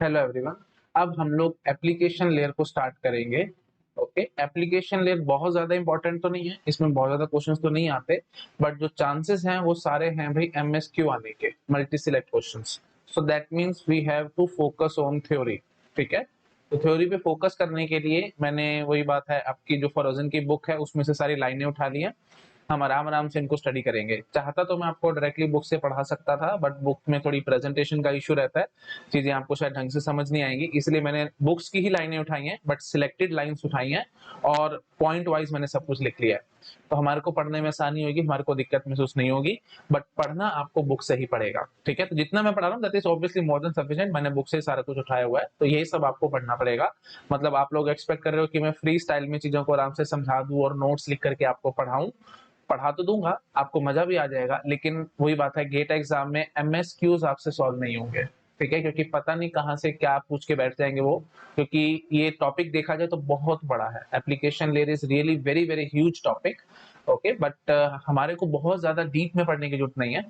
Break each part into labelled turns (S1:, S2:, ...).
S1: Hello everyone. अब हम लोग एप्लीकेशन लेयर को स्टार्ट करेंगे। ओके, एप्लीकेशन लेयर बहुत ज्यादा इंपॉर्टेंट तो नहीं है, इसमें बहुत ज्यादा क्वेश्चंस तो नहीं आते, बट जो चांसेस हैं वो सारे हैं भाई एमएसक्यू आने के, multi select questions. So that means we have to focus on theory. ठीक है, तो थ्योरी पे फोकस करने के लिए मैंने वही बात है, आपकी जो फरोजन की बुक है उसमें से सारी लाइनें उठा ली हैं। हम आराम आराम से इनको स्टडी करेंगे। चाहता तो मैं आपको डायरेक्टली बुक से पढ़ा सकता था, बट बुक में थोड़ी प्रेजेंटेशन का इशू रहता है, चीजें आपको शायद ढंग से समझ नहीं आएंगी, इसलिए मैंने बुक्स की ही लाइनें उठाई हैं, बट सिलेक्टेड लाइंस उठाई हैं और पॉइंट वाइज मैंने सब कुछ लिख लिया है। तो हमारे को पढ़ने में आसानी होगी, हमारे को दिक्कत महसूस नहीं होगी, बट पढ़ना आपको बुक से ही पड़ेगा। ठीक है, तो जितना मैं पढ़ा रहा हूँ that is obviously more than sufficient, मैंने बुक से सारा कुछ उठाया हुआ है, तो यही सब आपको पढ़ना पड़ेगा। मतलब आप लोग एक्सपेक्ट कर रहे हो कि मैं फ्री स्टाइल में चीजों को आराम से समझा दूं और नोट्स लिख करके आपको पढ़ाऊं। पढ़ा तो दूंगा, आपको मजा भी आ जाएगा, लेकिन वही बात है, गेट एग्जाम में एमएसक्यूज आपसे सॉल्व नहीं होंगे। ठीक है, क्योंकि पता नहीं कहाँ से क्या पूछ के बैठ जाएंगे वो, क्योंकि ये टॉपिक देखा जाए तो बहुत बड़ा है। Application layer is really very very huge topic. Okay, but हमारे को बहुत ज्यादा डीप में पढ़ने की जरूरत नहीं है।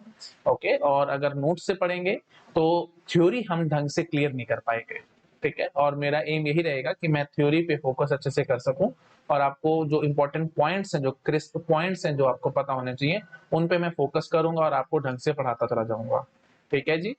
S1: ओके, और अगर नोट से पढ़ेंगे तो थ्योरी हम ढंग से क्लियर नहीं कर पाएंगे। ठीक है, और मेरा एम यही रहेगा कि मैं थ्योरी पे फोकस अच्छे से कर सकूं, और आपको जो इंपॉर्टेंट पॉइंट्स हैं, जो क्रिस्प पॉइंट्स हैं, जो आपको पता होने चाहिए, उन पे मैं फोकस करूंगा और आपको ढंग से पढ़ाता चला जाऊंगा। ठीक है जी,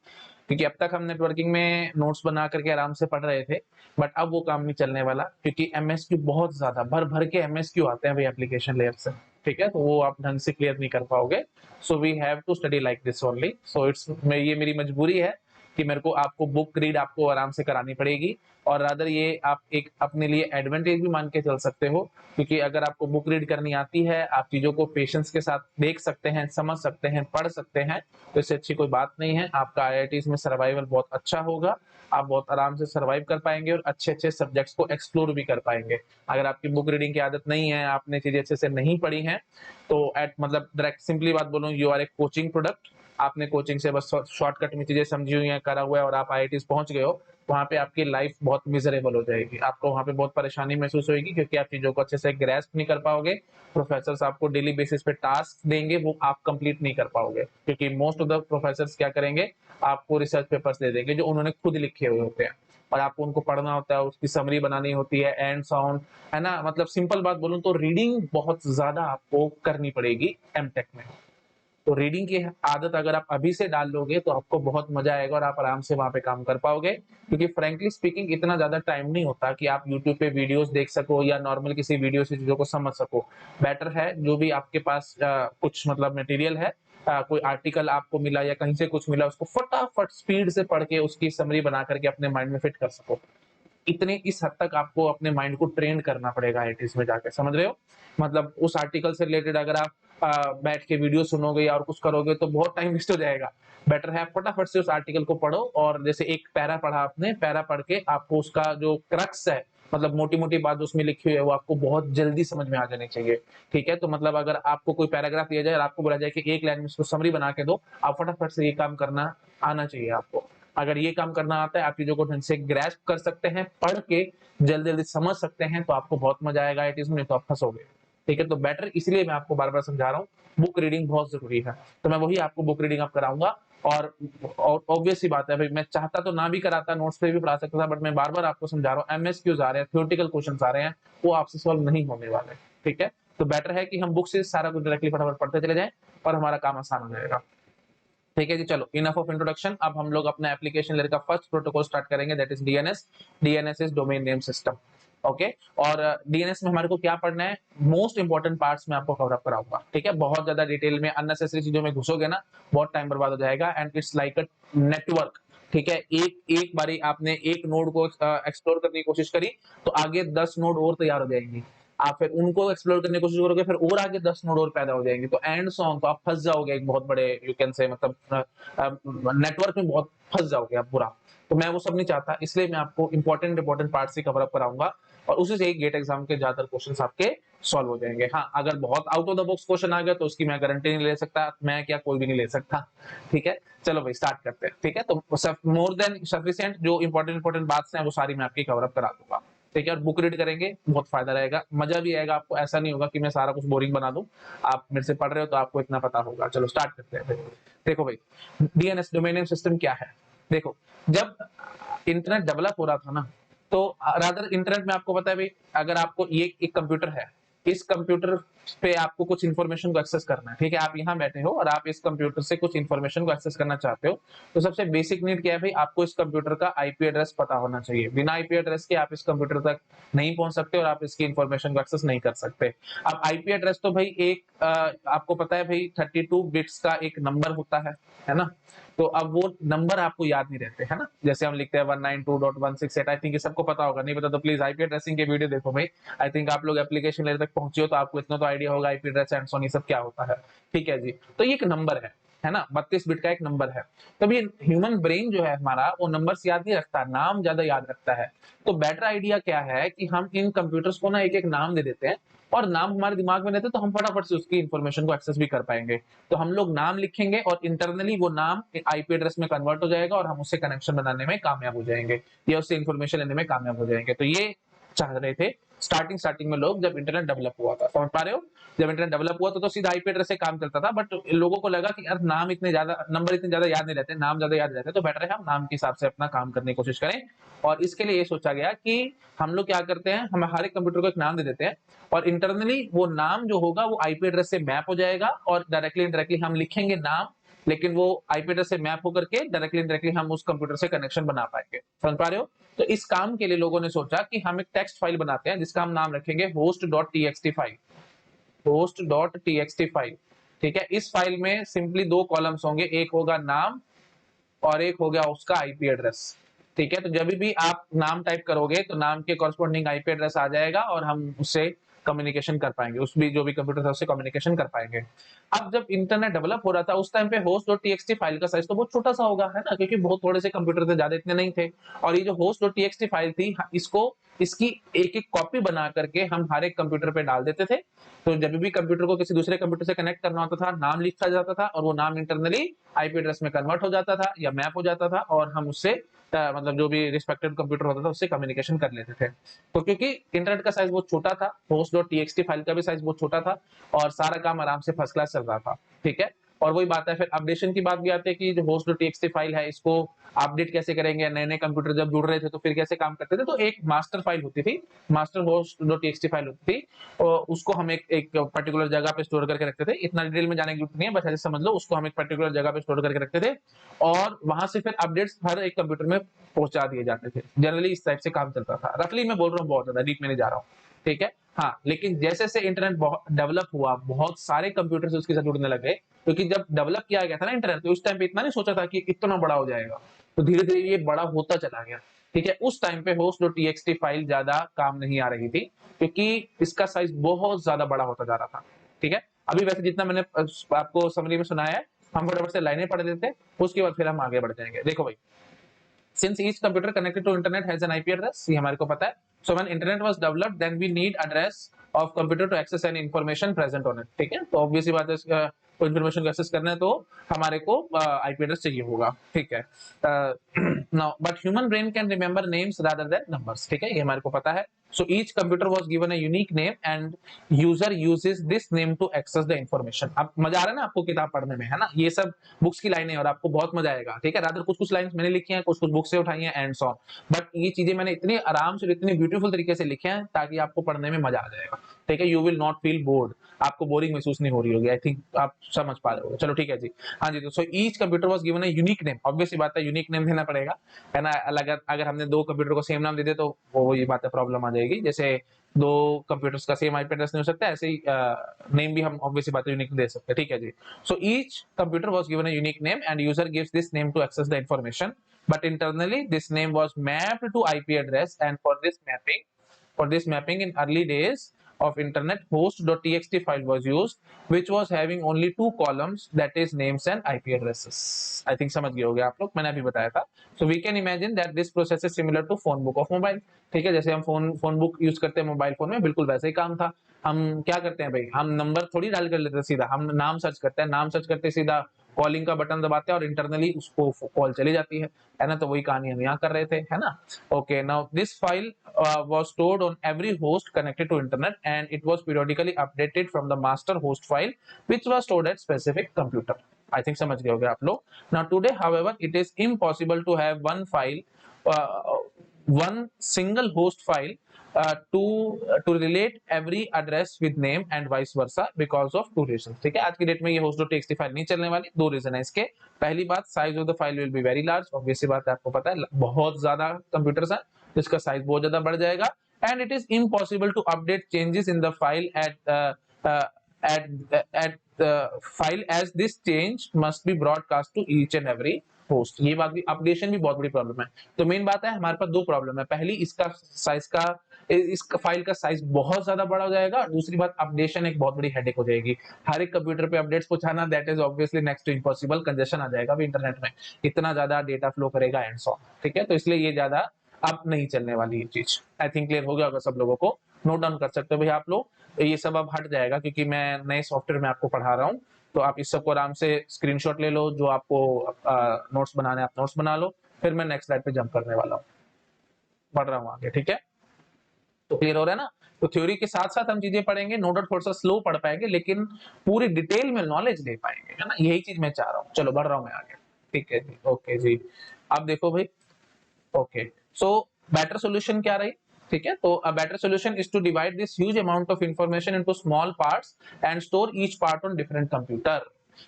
S1: क्योंकि अब तक हम नेटवर्किंग में नोट्स बना करके आराम से पढ़ रहे थे, बट अब वो काम नहीं चलने वाला, क्योंकि एमएसक्यू बहुत ज्यादा भर भर के एमएसक्यू आते हैं भाई एप्लीकेशन लेयर से। ठीक है, तो वो आप ढंग से क्लियर नहीं कर पाओगे। So we have to study like this only. So it's, ये मेरी मजबूरी है कि मेरे को आपको बुक रीड आपको आराम से करानी पड़ेगी, और रादर ये आप एक अपने लिए एडवांटेज भी मान के चल सकते हो, क्योंकि अगर आपको बुक रीड करनी आती है, आप चीजों को पेशेंस के साथ देख सकते हैं, समझ सकते हैं, पढ़ सकते हैं, तो इससे अच्छी कोई बात नहीं है। आपका आईआईटी में सर्वाइवल बहुत अच्छा होगा, आप बहुत आराम से सर्वाइव कर पाएंगे और अच्छे अच्छे सब्जेक्ट्स को एक्सप्लोर भी कर पाएंगे। अगर आपकी बुक रीडिंग की आदत नहीं है, आपने चीजें अच्छे से नहीं पढ़ी हैं, तो एट मतलब डायरेक्ट सिंपली बात बोलूं, you are a coaching product. आपने कोचिंग से बस शॉर्टकट में चीजें समझी हुई हैं, करा हुआ है, और आप आईआईटी पहुंच गए हो, वहां पे आपकी लाइफ बहुत मिजरेबल हो जाएगी, आपको वहां पे बहुत परेशानी महसूस होगी, क्योंकि आप चीजों को अच्छे से ग्रैस्प नहीं कर पाओगे। प्रोफेसर आपको डेली बेसिस पे टास्क देंगे, वो आप कंप्लीट नहीं कर पाओगे, क्योंकि मोस्ट ऑफ द प्रोफेसर क्या करेंगे, आपको रिसर्च पेपर्स दे देंगे जो उन्होंने खुद लिखे हुए होते हैं, और आपको उनको पढ़ना होता है, उसकी समरी बनानी होती है, एंड साउंड, है ना। मतलब सिंपल बात बोलूं तो रीडिंग बहुत ज्यादा आपको करनी पड़ेगी एमटेक में। तो रीडिंग की आदत अगर आप अभी से डाल लोगे तो आपको बहुत मजा आएगा और आप आराम से वहां पे काम कर पाओगे, क्योंकि फ्रेंकली स्पीकिंग इतना ज्यादा टाइम नहीं होता कि आप यूट्यूब पे वीडियोस देख सको या नॉर्मल किसी वीडियो से चीजों को समझ सको। बेटर है जो भी आपके पास कुछ मतलब मटेरियल है, कोई आर्टिकल आपको मिला या कहीं से कुछ मिला, उसको फटाफट स्पीड से पढ़ के उसकी समरी बना करके अपने माइंड में फिट कर सको। इतने इस हद तक आपको अपने माइंड को ट्रेन करना पड़ेगा आईआईटीज में जाके, समझ रहे हो। मतलब उस आर्टिकल से रिलेटेड अगर आप बैठ के वीडियो सुनोगे या और कुछ करोगे तो बहुत टाइम वेस्ट हो जाएगा। बेटर है आप फटाफट से उस आर्टिकल को पढ़ो, और जैसे एक पैरा पढ़ा, आपने पैरा पढ़ के आपको उसका जो क्रक्स है, मतलब मोटी मोटी बात जो उसमें लिखी हुई है, वो आपको बहुत जल्दी समझ में आ जानी चाहिए। ठीक है, तो मतलब अगर आपको कोई पैराग्राफ दिया जाए और आपको बोला जाए कि एक लाइन में उसको समरी बना के दो, आप फटाफट से ये काम करना आना चाहिए आपको। अगर ये काम करना आता है, आप चीजों को ढंग से ग्रैस्प कर सकते हैं, पढ़ के जल्दी जल्दी समझ सकते हैं, तो आपको बहुत मजा आएगा आईआईटीज में, नहीं तो आप फंसोगे। ठीक है, तो बेटर इसलिए मैं आपको बार बार समझा रहा हूँ, बुक रीडिंग बहुत जरूरी है। तो मैं वही आपको बुक रीडिंग आप कराऊंगा। और ऑब्वियस सी बात है भाई, मैं चाहता तो ना भी कराता, नोट्स पे भी पढ़ा सकता था, बट मैं बार बार आपको समझा रहा हूँ, एमएसक्यूज आ रहे हैं, थ्योरेटिकल क्वेश्चन आ रहे हैं, वो आपसे सॉल्व नहीं होने वाले। ठीक है, तो बेटर है कि हम बुक से सारा कुछ डायरेक्टली फटाफट पढ़ते चले जाएं, और हमारा काम आसान हो जाएगा। ठीक है जी, चलो इनफ ऑफ इंट्रोडक्शन। अब हम लोग अपना एप्लीकेशन लेयर का फर्स्ट प्रोटोकॉल स्टार्ट करेंगे, that is DNS. DNS is domain name system. Okay, और डीएनएस में हमारे को क्या पढ़ना है, मोस्ट इंपॉर्टेंट पार्ट्स में आपको कवर अप कराऊंगा। ठीक है, बहुत ज्यादा डिटेल में अननेसेसरी चीजों में घुसोगे ना, बहुत टाइम बर्बाद हो जाएगा, and it's like a network. ठीक है, एक एक बारी आपने एक नोड को एक्सप्लोर करने की कोशिश करी, तो आगे 10 नोड और तैयार हो जाएंगी। आप फिर उनको एक्सप्लोर करने की कोशिश करोगे, फिर और आगे 10 नोड और पैदा हो जाएंगे, तो एंड सॉन्ग तो आप फंस जाओगे एक बहुत बड़े, यू कैन से मतलब नेटवर्क में बहुत फंस जाओगे आप पूरा। तो मैं वो सब नहीं चाहता, इसलिए मैं आपको इंपॉर्टेंट इंपॉर्टेंट पार्ट से कवर अप कराऊंगा, और उसी से एक गेट एग्जाम के ज्यादातर क्वेश्चन आपके सॉल्व हो जाएंगे। हाँ, अगर बहुत out of the box question आ गया तो उसकी मैं गारंटी नहीं ले सकता, मैं क्या कोई भी नहीं ले सकता। ठीक है, चलो भाई स्टार्ट करते हैं। ठीक है, तो मोर देन सफिशिएंट, जो इंपॉर्टेंट इंपॉर्टेंट बात हैं वो सारी मैं आपकी कवर अप करा दूंगा। ठीक है, और बुक रीड करेंगे, बहुत फायदा रहेगा, मजा भी आएगा आपको, ऐसा नहीं होगा कि मैं सारा कुछ बोरिंग बना दूं। आप मेरे से पढ़ रहे हो तो आपको इतना पता होगा। चलो स्टार्ट करते हैं। देखो भाई, डीएनएस डोमेन नेम सिस्टम क्या है। देखो, जब इंटरनेट डेवलप हो रहा था ना, तो रादर इंटरनेट में आपको पता है भाई, अगर आपको ये एक कंप्यूटर है, इस कंप्यूटर पे आपको कुछ इन्फॉर्मेशन को एक्सेस करना है, ठीक है, आप यहाँ बैठे हो और आप इस कंप्यूटर से कुछ इन्फॉर्मेशन को एक्सेस करना चाहते हो, तो सबसे बेसिक नीड क्या है भाई, आपको इस कंप्यूटर का आईपी एड्रेस पता होना चाहिए। बिना आईपी एड्रेस के आप इस कंप्यूटर तक नहीं पहुंच सकते और आप इसकी इन्फॉर्मेशन को एक्सेस नहीं कर सकते। अब आईपी एड्रेस तो भाई एक आपको पता है भाई 32 बिट्स का एक नंबर होता है ना, तो अब वो नंबर आपको याद नहीं रहते, है ना, जैसे हम लिखते हैं 192.168, आई थिंक ये सबको पता होगा, नहीं पता तो प्लीज आईपी एड्रेसिंग के वीडियो देखो भाई। आई थिंक आप लोग एप्लीकेशन लेयर तक पहुंचे हो तो आपको इतना तो आइडिया होगा आईपी एड्रेस एंड सो ये सब क्या होता है, ठीक है जी। तो ये एक नंबर है ना, 32 बिट का एक नंबर है। तब ये ह्यूमन ब्रेन जो है हमारा, वो नंबर्स याद नहीं रखता, नाम ज्यादा याद रखता है। तो बेटर आइडिया क्या है कि हम इन कंप्यूटर्स को ना एक एक नाम दे देते हैं, और नाम हमारे दिमाग में रहते तो हम फटाफट से उसकी इंफॉर्मेशन को एक्सेस भी कर पाएंगे। तो हम लोग नाम लिखेंगे और इंटरनली वो नाम आईपी एड्रेस में कन्वर्ट हो जाएगा और हम उससे कनेक्शन बनाने में कामयाब हो जाएंगे या उससे इंफॉर्मेशन लेने में कामयाब हो जाएंगे। तो ये चाह रहे थे स्टार्टिंग में लोग, जब इंटरनेट डेवलप हुआ था, समझ पा रहे हो, जब इंटरनेट डेवलप हुआ तो सीधा आईपी एड्रेस से काम चलता था, बट लोगों को लगा कि यार नाम इतने ज्यादा, नंबर इतने ज्यादा याद नहीं रहते, नाम ज्यादा याद रहते, तो बेटर है हम नाम के हिसाब से अपना काम करने की कोशिश करें। और इसके लिए ये सोचा गया कि हम लोग क्या करते हैं, हम हर एक कंप्यूटर को एक नाम दे देते हैं और इंटरनली वो नाम जो होगा वो आईपी एड्रेस से मैप हो जाएगा और डायरेक्टली इनडायरेक्टली हम लिखेंगे नाम, लेकिन वो आईपी एड्रेस से मैप होकर के डायरेक्टली इनडायरेक्टली हम उस कंप्यूटर से कनेक्शन बना पाएंगे। समझ पा रहे हो? तो इस काम के लिए लोगों ने सोचा कि हम एक टेक्स्ट फाइल बनाते हैं जिसका हम नाम रखेंगे host.txt फाइल, host.txt फाइल, ठीक है। इस फाइल में सिंपली दो कॉलम्स होंगे, एक होगा नाम और एक हो गया उसका आईपी एड्रेस, ठीक है। तो जब भी आप नाम टाइप करोगे तो नाम के कॉरस्पॉन्डिंग आईपी एड्रेस आ जाएगा और हम उससे कम्युनिकेशन कर पाएंगे, उस भी जो भी कंप्यूटर था उससे कम्युनिकेशन कर पाएंगे। अब जब इंटरनेट डेवलप हो रहा था उस टाइम पे host.txt फाइल का साइज तो बहुत छोटा सा होगा, है ना, क्योंकि बहुत थोड़े से कंप्यूटर थे, ज्यादा इतने नहीं थे। और ये जो host.txt फाइल थी, इसको इसकी एक एक कॉपी बना करके हम हर एक कंप्यूटर पे डाल देते थे। तो जब भी कंप्यूटर को किसी दूसरे कंप्यूटर से कनेक्ट करना होता था, नाम लिखा जाता था और वो नाम इंटरनली आईपी एड्रेस में कन्वर्ट हो जाता था या मैप हो जाता था और हम उससे मतलब जो भी रिस्पेक्टेड कंप्यूटर होता था उससे कम्युनिकेशन कर लेते थे। तो क्योंकि इंटरनेट का साइज बहुत छोटा था, host.txt फाइल का भी साइज बहुत छोटा था और सारा काम आराम से फर्स्ट क्लास चल रहा था, ठीक है। और वही बात है, फिर अपडेशन की बात भी आती है कि जो host.txt फाइल है इसको अपडेट कैसे करेंगे, नए नए कंप्यूटर जब जुड़ रहे थे तो फिर कैसे काम करते थे। तो एक मास्टर फाइल होती थी, मास्टर host.txt फाइल होती थी, और उसको हम एक पर्टिकुलर जगह पे स्टोर करके रखते थे। इतना डिटेल में जाने की जरूरत नहीं है, बस ऐसे समझ लो, उसको हम एक पर्टिकुलर जगह पे स्टोर करके रखते थे और वहां से फिर अपडेट्स हर एक कंप्यूटर में पहुंचा दिए जाते थे। जनरली इस टाइप से काम चलता था, रफली मैं बोल रहा हूँ, बहुत ज्यादा डीप में नहीं जा रहा हूँ, ठीक है। हाँ, लेकिन जैसे जैसे इंटरनेट डेवलप हुआ, बहुत सारे कंप्यूटर उसके साथ जुड़ने लगे, क्योंकि जब डेवलप किया गया था ना इंटरनेट, तो उस टाइम पे इतना नहीं सोचा था कि इतना बड़ा हो जाएगा, तो धीरे धीरे ये बड़ा होता चला गया, ठीक है। उस टाइम पे host.txt फाइल ज्यादा काम नहीं आ रही थी क्योंकि इसका साइज बहुत ज्यादा बड़ा होता जा रहा था, ठीक है। अभी वैसे जितना मैंने आपको समरी में सुनाया है, हम फटाफट से लाइनें पढ़ लेते हैं, उसके बाद फिर हम आगे बढ़ जाएंगे। देखो भाई, since each computer connected to internet has an IP address, ये हमारे को पता है। So when internet was developed, then we need address of computer to access any information present on it, ठीक है। तो ऑब्वियस सी बात है, कोई इन्फॉर्मेशन को एक्सेस करना है तो हमारे को आईपी एड्रेस चाहिए होगा, ठीक है। Now but human brain can remember names rather than numbers, ठीक है, ये हमारे को पता है। So each computer was given a unique name and user uses this name to access the information। अब मजा आ रहा है ना आपको किताब पढ़ने में, है ना, ये सब बुक्स की लाइनें और आपको बहुत मजा आएगा, ठीक है। रादर कुछ कुछ लाइंस मैंने लिखी हैं, कुछ कुछ बुक से उठाई हैं एंड सो ऑन, बट ये चीजें मैंने इतनी आराम से, इतनी ब्यूटीफुल तरीके से लिखे हैं ताकि आपको पढ़ने में मजा आ जाएगा, ठीक है। You will not feel bored, आपको बोरिंग महसूस नहीं हो रही होगी, आई थिंक आप समझ पा रहे हो। चलो ठीक है जी, हाँ जी। तो सो each computer was given a unique name, obvious बात है यूनिक नेम देना पड़ेगा, है ना। अलग अगर हमने दो कंप्यूटर को सेम नाम दे दे तो वो ये बात है, प्रॉब्लम आ जाएगी। जैसे दो कंप्यूटर्स का सेम आईपी एड्रेस नहीं हो सकता, ऐसे ही नेम भी हम ऑब्वियसली बात है यूनिक दे सकते हैं, ठीक है जी। So each computer was given a unique name and user gives this name to access the information, but internally this name was mapped to IP address, and for this mapping in early days of internet, host.txt file was used, which was having only two columns, that is names and IP addresses। I think समझ गए होंगे आप लोग, मैंने अभी बताया था। So we can imagine that this process is similar to phone book of mobile, ठीक है। जैसे हम फोन बुक यूज करते हैं मोबाइल फोन में, बिल्कुल वैसे ही काम था। हम क्या करते हैं भाई, हम नंबर थोड़ी डाल कर लेते हैं सीधा, हम नाम सर्च करते हैं, नाम सर्च करते सीधा कॉलिंग का बटन दबाते हैं और इंटरनली उसको कॉल चली जाती है ना। तो वही कहानी हम यहाँ कर रहे थे, है ना। Okay, now this file was stored on every host connected to internet and it was periodically updated from the master host file which was stored at specific computer। I think समझ गए होंगे आप लोग। Now today however it is impossible to have one file one single host file to relate every address with name and vice versa because of two reasons. ठीक है, आज की date में ये host.txt फाइल नहीं चलने वाली, दो रीजन है इसके। पहली बात, size of the file will be very large, obvious सी बात है, आपको पता है बहुत ज्यादा कंप्यूटर्स हैं जिसका साइज बहुत ज्यादा बढ़ जाएगा, and it is impossible to update changes in the file at file as this change must be broadcast to each and every host. ये बात भी, अपडेशन भी बहुत बड़ी प्रॉब्लम है। तो मेन बात है हमारे पास दो प्रॉब्लम है, पहली इसका साइज का, इस फाइल का साइज बहुत ज्यादा बड़ा हो जाएगा, और दूसरी बात अपडेशन एक बहुत बड़ी हेडेक हो जाएगी। हर एक कंप्यूटर पे अपडेट्स पहुंचाना that is obviously next to impossible, congestion आ जाएगा अभी इंटरनेट में, इतना ज्यादा डेटा फ्लो करेगा एंड सो। ठीक है, तो इसलिए ये ज्यादा अब नहीं चलने वाली ये चीज। आई थिंक क्लियर हो गया होगा सब लोगों को, नोट डाउन कर सकते हो भाई आप लोग, ये सब अब हट जाएगा क्योंकि मैं नए सॉफ्टवेयर में आपको पढ़ा रहा हूँ। तो आप इस सबको आराम से स्क्रीनशॉट ले लो, जो आपको नोट्स बनाने आप नोट्स बना लो, फिर मैं नेक्स्ट स्लाइड पे जंप करने वाला हूँ, बढ़ रहा हूँ आगे। ठीक है, तो क्लियर हो रहा है ना। तो थ्योरी के साथ साथ हम चीजें पढ़ेंगे, नो डाउट थोड़ा सा स्लो पढ़ पाएंगे लेकिन पूरी डिटेल में नॉलेज ले पाएंगे, है ना, यही चीज मैं चाह रहा हूँ। चलो बढ़ रहा हूँ मैं आगे। ठीक है जी, ओके जी। अब देखो भाई, ओके, सो बेटर सॉल्यूशन क्या रही। ठीक है, तो a better solution is to divide this huge amount of information into small parts and store each part on different computer.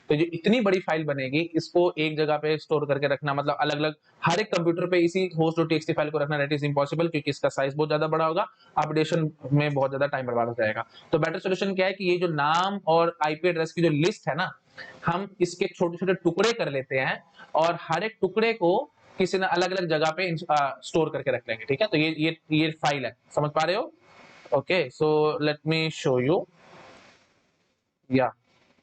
S1: तो जो इतनी बड़ी फाइल बनेगी इसको एक जगह पे स्टोर करके रखना, मतलब अलग अलग हर एक कंप्यूटर पे इसी host.txt फाइल को रखना, दैट इज इम्पॉसिबल क्योंकि इसका साइज बहुत ज्यादा बड़ा होगा, अपडेशन में बहुत ज्यादा टाइम बर्बाद हो जाएगा। तो बेटर सॉल्यूशन क्या है कि ये जो नाम और आईपी एड्रेस की जो लिस्ट है ना, हम इसके छोटे छोटे टुकड़े कर लेते हैं और हर एक टुकड़े को किसी ने अलग अलग जगह पे स्टोर करके रख लेंगे। ठीक है, तो ये फाइल है, समझ पा रहे हो। Okay, so let me show you, या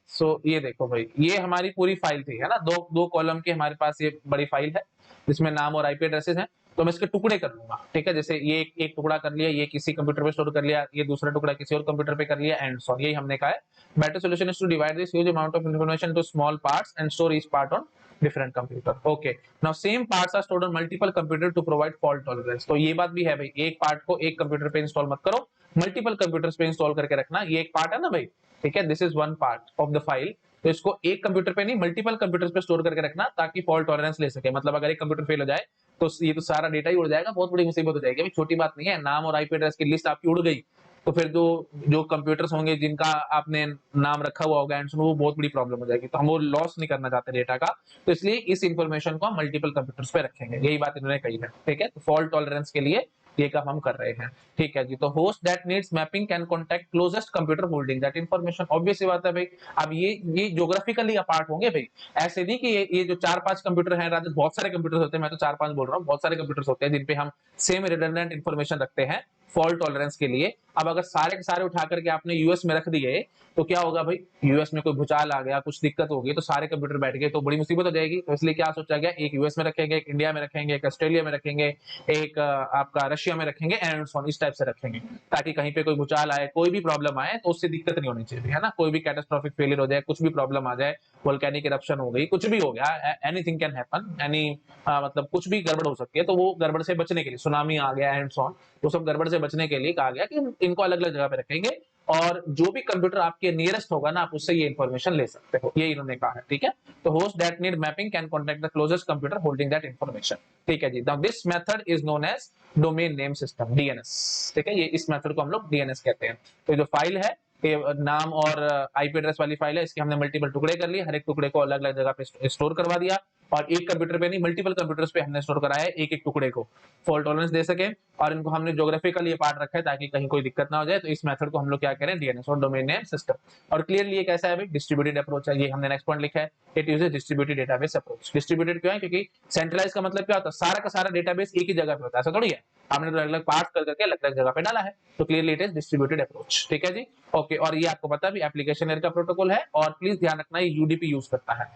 S1: सो ये देखो भाई, ये हमारी पूरी फाइल थी, है ना, दो दो कॉलम की हमारे पास ये बड़ी फाइल है जिसमें नाम और आईपी एड्रेसेस हैं। तो मैं इसके टुकड़े कर लूंगा। ठीक है, जैसे ये एक टुकड़ा कर लिया, ये किसी कंप्यूटर पे स्टोर कर लिया, ये दूसरा टुकड़ा किसी और कंप्यूटर पे कर लिया, एंड सो यही हमने कहा है। Better solution is to divide this huge amount of information to small parts and store each part on different computer. Okay, now same parts are stored on multiple computer to provide fault tolerance. तो ये बात भी है भाई, एक part को एक computer पे इंस्टॉल मत करो, मल्टीपल कंप्यूटर्स पे इंस्टॉल करके रखना। ये एक पार्ट है ना भाई, ठीक है, this is one part of the file. तो इसको एक कंप्यूटर पे नहीं मल्टीपल कंप्यूटर्स पे स्टोर करके रखना ताकि फॉल्ट टॉलरेंस ले सके। मतलब अगर एक कंप्यूटर फेल हो जाए तो ये तो सारा डेटा ही उड़ जाएगा, बहुत बड़ी मुसीबत हो जाएगी। छोटी बात नहीं है, नाम और आईपी एड्रेस की लिस्ट आपकी उड़ गई तो फिर जो जो कंप्यूटर्स होंगे जिनका आपने नाम रखा हुआ होगा एंड वो बहुत बड़ी प्रॉब्लम हो जाएगी। तो हम वो लॉस नहीं करना चाहते डेटा का, तो इसलिए इस इंफॉर्मेशन को हम मल्टीपल कंप्यूटर्स पे रखेंगे, यही बात इन्होंने कही है। ठीक है, तो फॉल्ट टॉलरेंस के लिए ये काम हम कर रहे हैं। ठीक है जी, तो host that needs mapping can contact closest computer holding that information. Obvious बात है भाई, अब ये ज्योग्राफिकली अपार्ट होंगे भाई, ऐसे नहीं कि ये जो 4-5 कंप्यूटर हैं, राजू बहुत सारे कंप्यूटर्स होते हैं, मैं तो 4-5 बोल रहा हूँ, बहुत सारे कंप्यूटर्स होते हैं जिन पे हम सेम रिडंडेंट इंफॉर्मेशन रखते हैं फॉल्ट टॉलरेंस के लिए। अब अगर सारे के सारे उठा करके आपने यूएस में रख दिए तो क्या होगा भाई, यूएस में कोई भूचाल आ गया, कुछ दिक्कत हो गई तो सारे कंप्यूटर बैठ गए तो बड़ी मुसीबत हो जाएगी। तो इसलिए क्या सोचा गया, एक यूएस में रखेंगे, एक इंडिया में रखेंगे, एक ऑस्ट्रेलिया में रखेंगे, एक आपका रशिया में रखेंगे, एंड सो ऑन, इस टाइप से रखेंगे ताकि कहीं पे कोई भूचाल आए, कोई भी प्रॉब्लम आए तो उससे दिक्कत नहीं होनी चाहिए, है ना। कोई भी कैटास्ट्रोफिक फेलियर हो जाए, कुछ भी प्रॉब्लम आ जाए, वोल्केनिक इरप्शन हो गई, कुछ भी हो गया, एनीथिंग कैन हैपन, एनी मतलब कुछ भी गड़बड़ हो सकती है। तो वो गड़बड़ से बचने के लिए, सुनामी आ गया एंड सो ऑन, वो सब गड़बड़ से बचने के लिए कहा गया कि इनको अलग अलग जगह पे रखेंगे और जो भी कंप्यूटर आपके नियरेस्ट होगा ना, आप उससे ये इन्फॉर्मेशन ले सकते हो, ये इन्होंने कहा है। ठीक है, तो host that need mapping can contact the closest computer holding that information. ठीक है जी, now this method is known as domain name system, DNS. ठीक है, ये इस मेथड को हम लोग डीएनएस कहते हैं। तो जो फाइल है, नाम और आईपी एड्रेस वाली फाइल है, इसके हमने मल्टीपल टुकड़े कर लिए, हर एक टुकड़े को अलग अलग जगह पे स्टोर करवा दिया और एक कंप्यूटर पे नहीं मल्टीपल कंप्यूटर्स पे हमने स्टोर कराया है एक एक टुकड़े को, फॉल्ट टॉलरेंस दे सके, और इनको हमने ज्योग्राफिकली पार्ट रखा है ताकि कहीं कोई दिक्कत ना हो जाए। तो इस मेथड को हम लोग क्या करें, डीएनएस और डोमेन नेम सिस्टम। और क्लियरली ये कैसा है भाई, डिस्ट्रीब्यूटेड अप्रोच है, ये हमने नेक्स्ट पॉइंट लिखा है, it uses distributed database approach. Distributed क्यों है, क्योंकि सेंट्रलाइज का मतलब क्या होता है, सारा का सारा डेटाबेस एक ही जगह पे होता है, ऐसा थोड़ी है, आपने तो अलग अलग पार्ट कर करके अलग अलग जगह पे डाला है। तो clearly it is distributed approach. ठीक है जी, ओके, और ये आपको पता भी एप्लीकेशन लेयर का प्रोटोकॉल है, और प्लीज ध्यान रखना ये यूडीपी यूज करता है,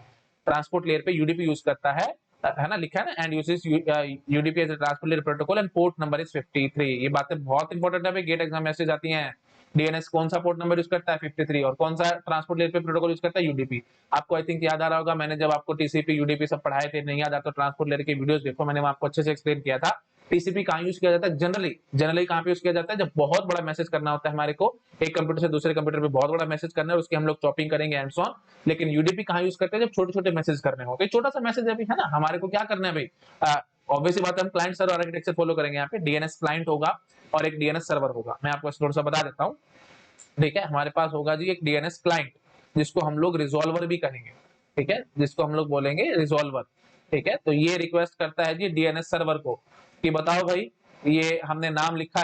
S1: ट्रांसपोर्ट लेयर पे यूडीपी यूज करता है ना, लिखा है ना, and uses UDP as a transport layer protocol and port number is 53। ये बातें बहुत इंपॉर्टेंट है भाई, गेट एग्जाम मैसेज आती हैं, डीएनएस कौन सा पोर्ट नंबर यूज करता है 53, और कौन सा ट्रांसपोर्ट लेयर पे प्रोटोकॉल यूज करता है यूडीपी। आपको आई थिंक याद आ रहा होगा, मैंने जब आपको टीसीपी यूडीपी सब पढ़ाए थे, नहीं याद आता तो ट्रांसपोर्ट लेयर की वीडियोस देखो, मैंने आपको अच्छे से एक्सप्लेन किया था। टीसीपी कहाँ यूज किया जाता है, जनरली कहाँ पे यूज किया जाता है, जब बहुत बड़ा मैसेज करना होता है हमारे को, एक कंप्यूटर से दूसरे कंप्यूटर पे बहुत बड़ा मैसेज करना है, उसकी हम लोग चॉपिंग करेंगे एंड सो ऑन। लेकिन यूडीपी कहाँ यूज करते हैं, जब छोटे छोटे मैसेज करने हो, छोटा सा मैसेज अभी है ना, हमारे को क्या करना है भाई, ऑब्वियसली बात है हम क्लाइंट सर्वर आर्किटेक्चर फॉलो करेंगे। यहाँ पे डीएनएस क्लाइंट होगा और एक डीएनएस सर्वर होगा। मैं आपको थोड़ा सा बता देता हूँ। ठीक है, हमारे पास होगा जी एक डीएनएस क्लाइंट जिसको हम लोग रिजॉल्वर भी कहेंगे। ठीक है, जिसको हम लोग बोलेंगे रिजॉल्वर। ठीक है, तो ये रिक्वेस्ट करता है जी डीएनएस सर्वर को कि बताओ भाई ये हमने नाम लिखा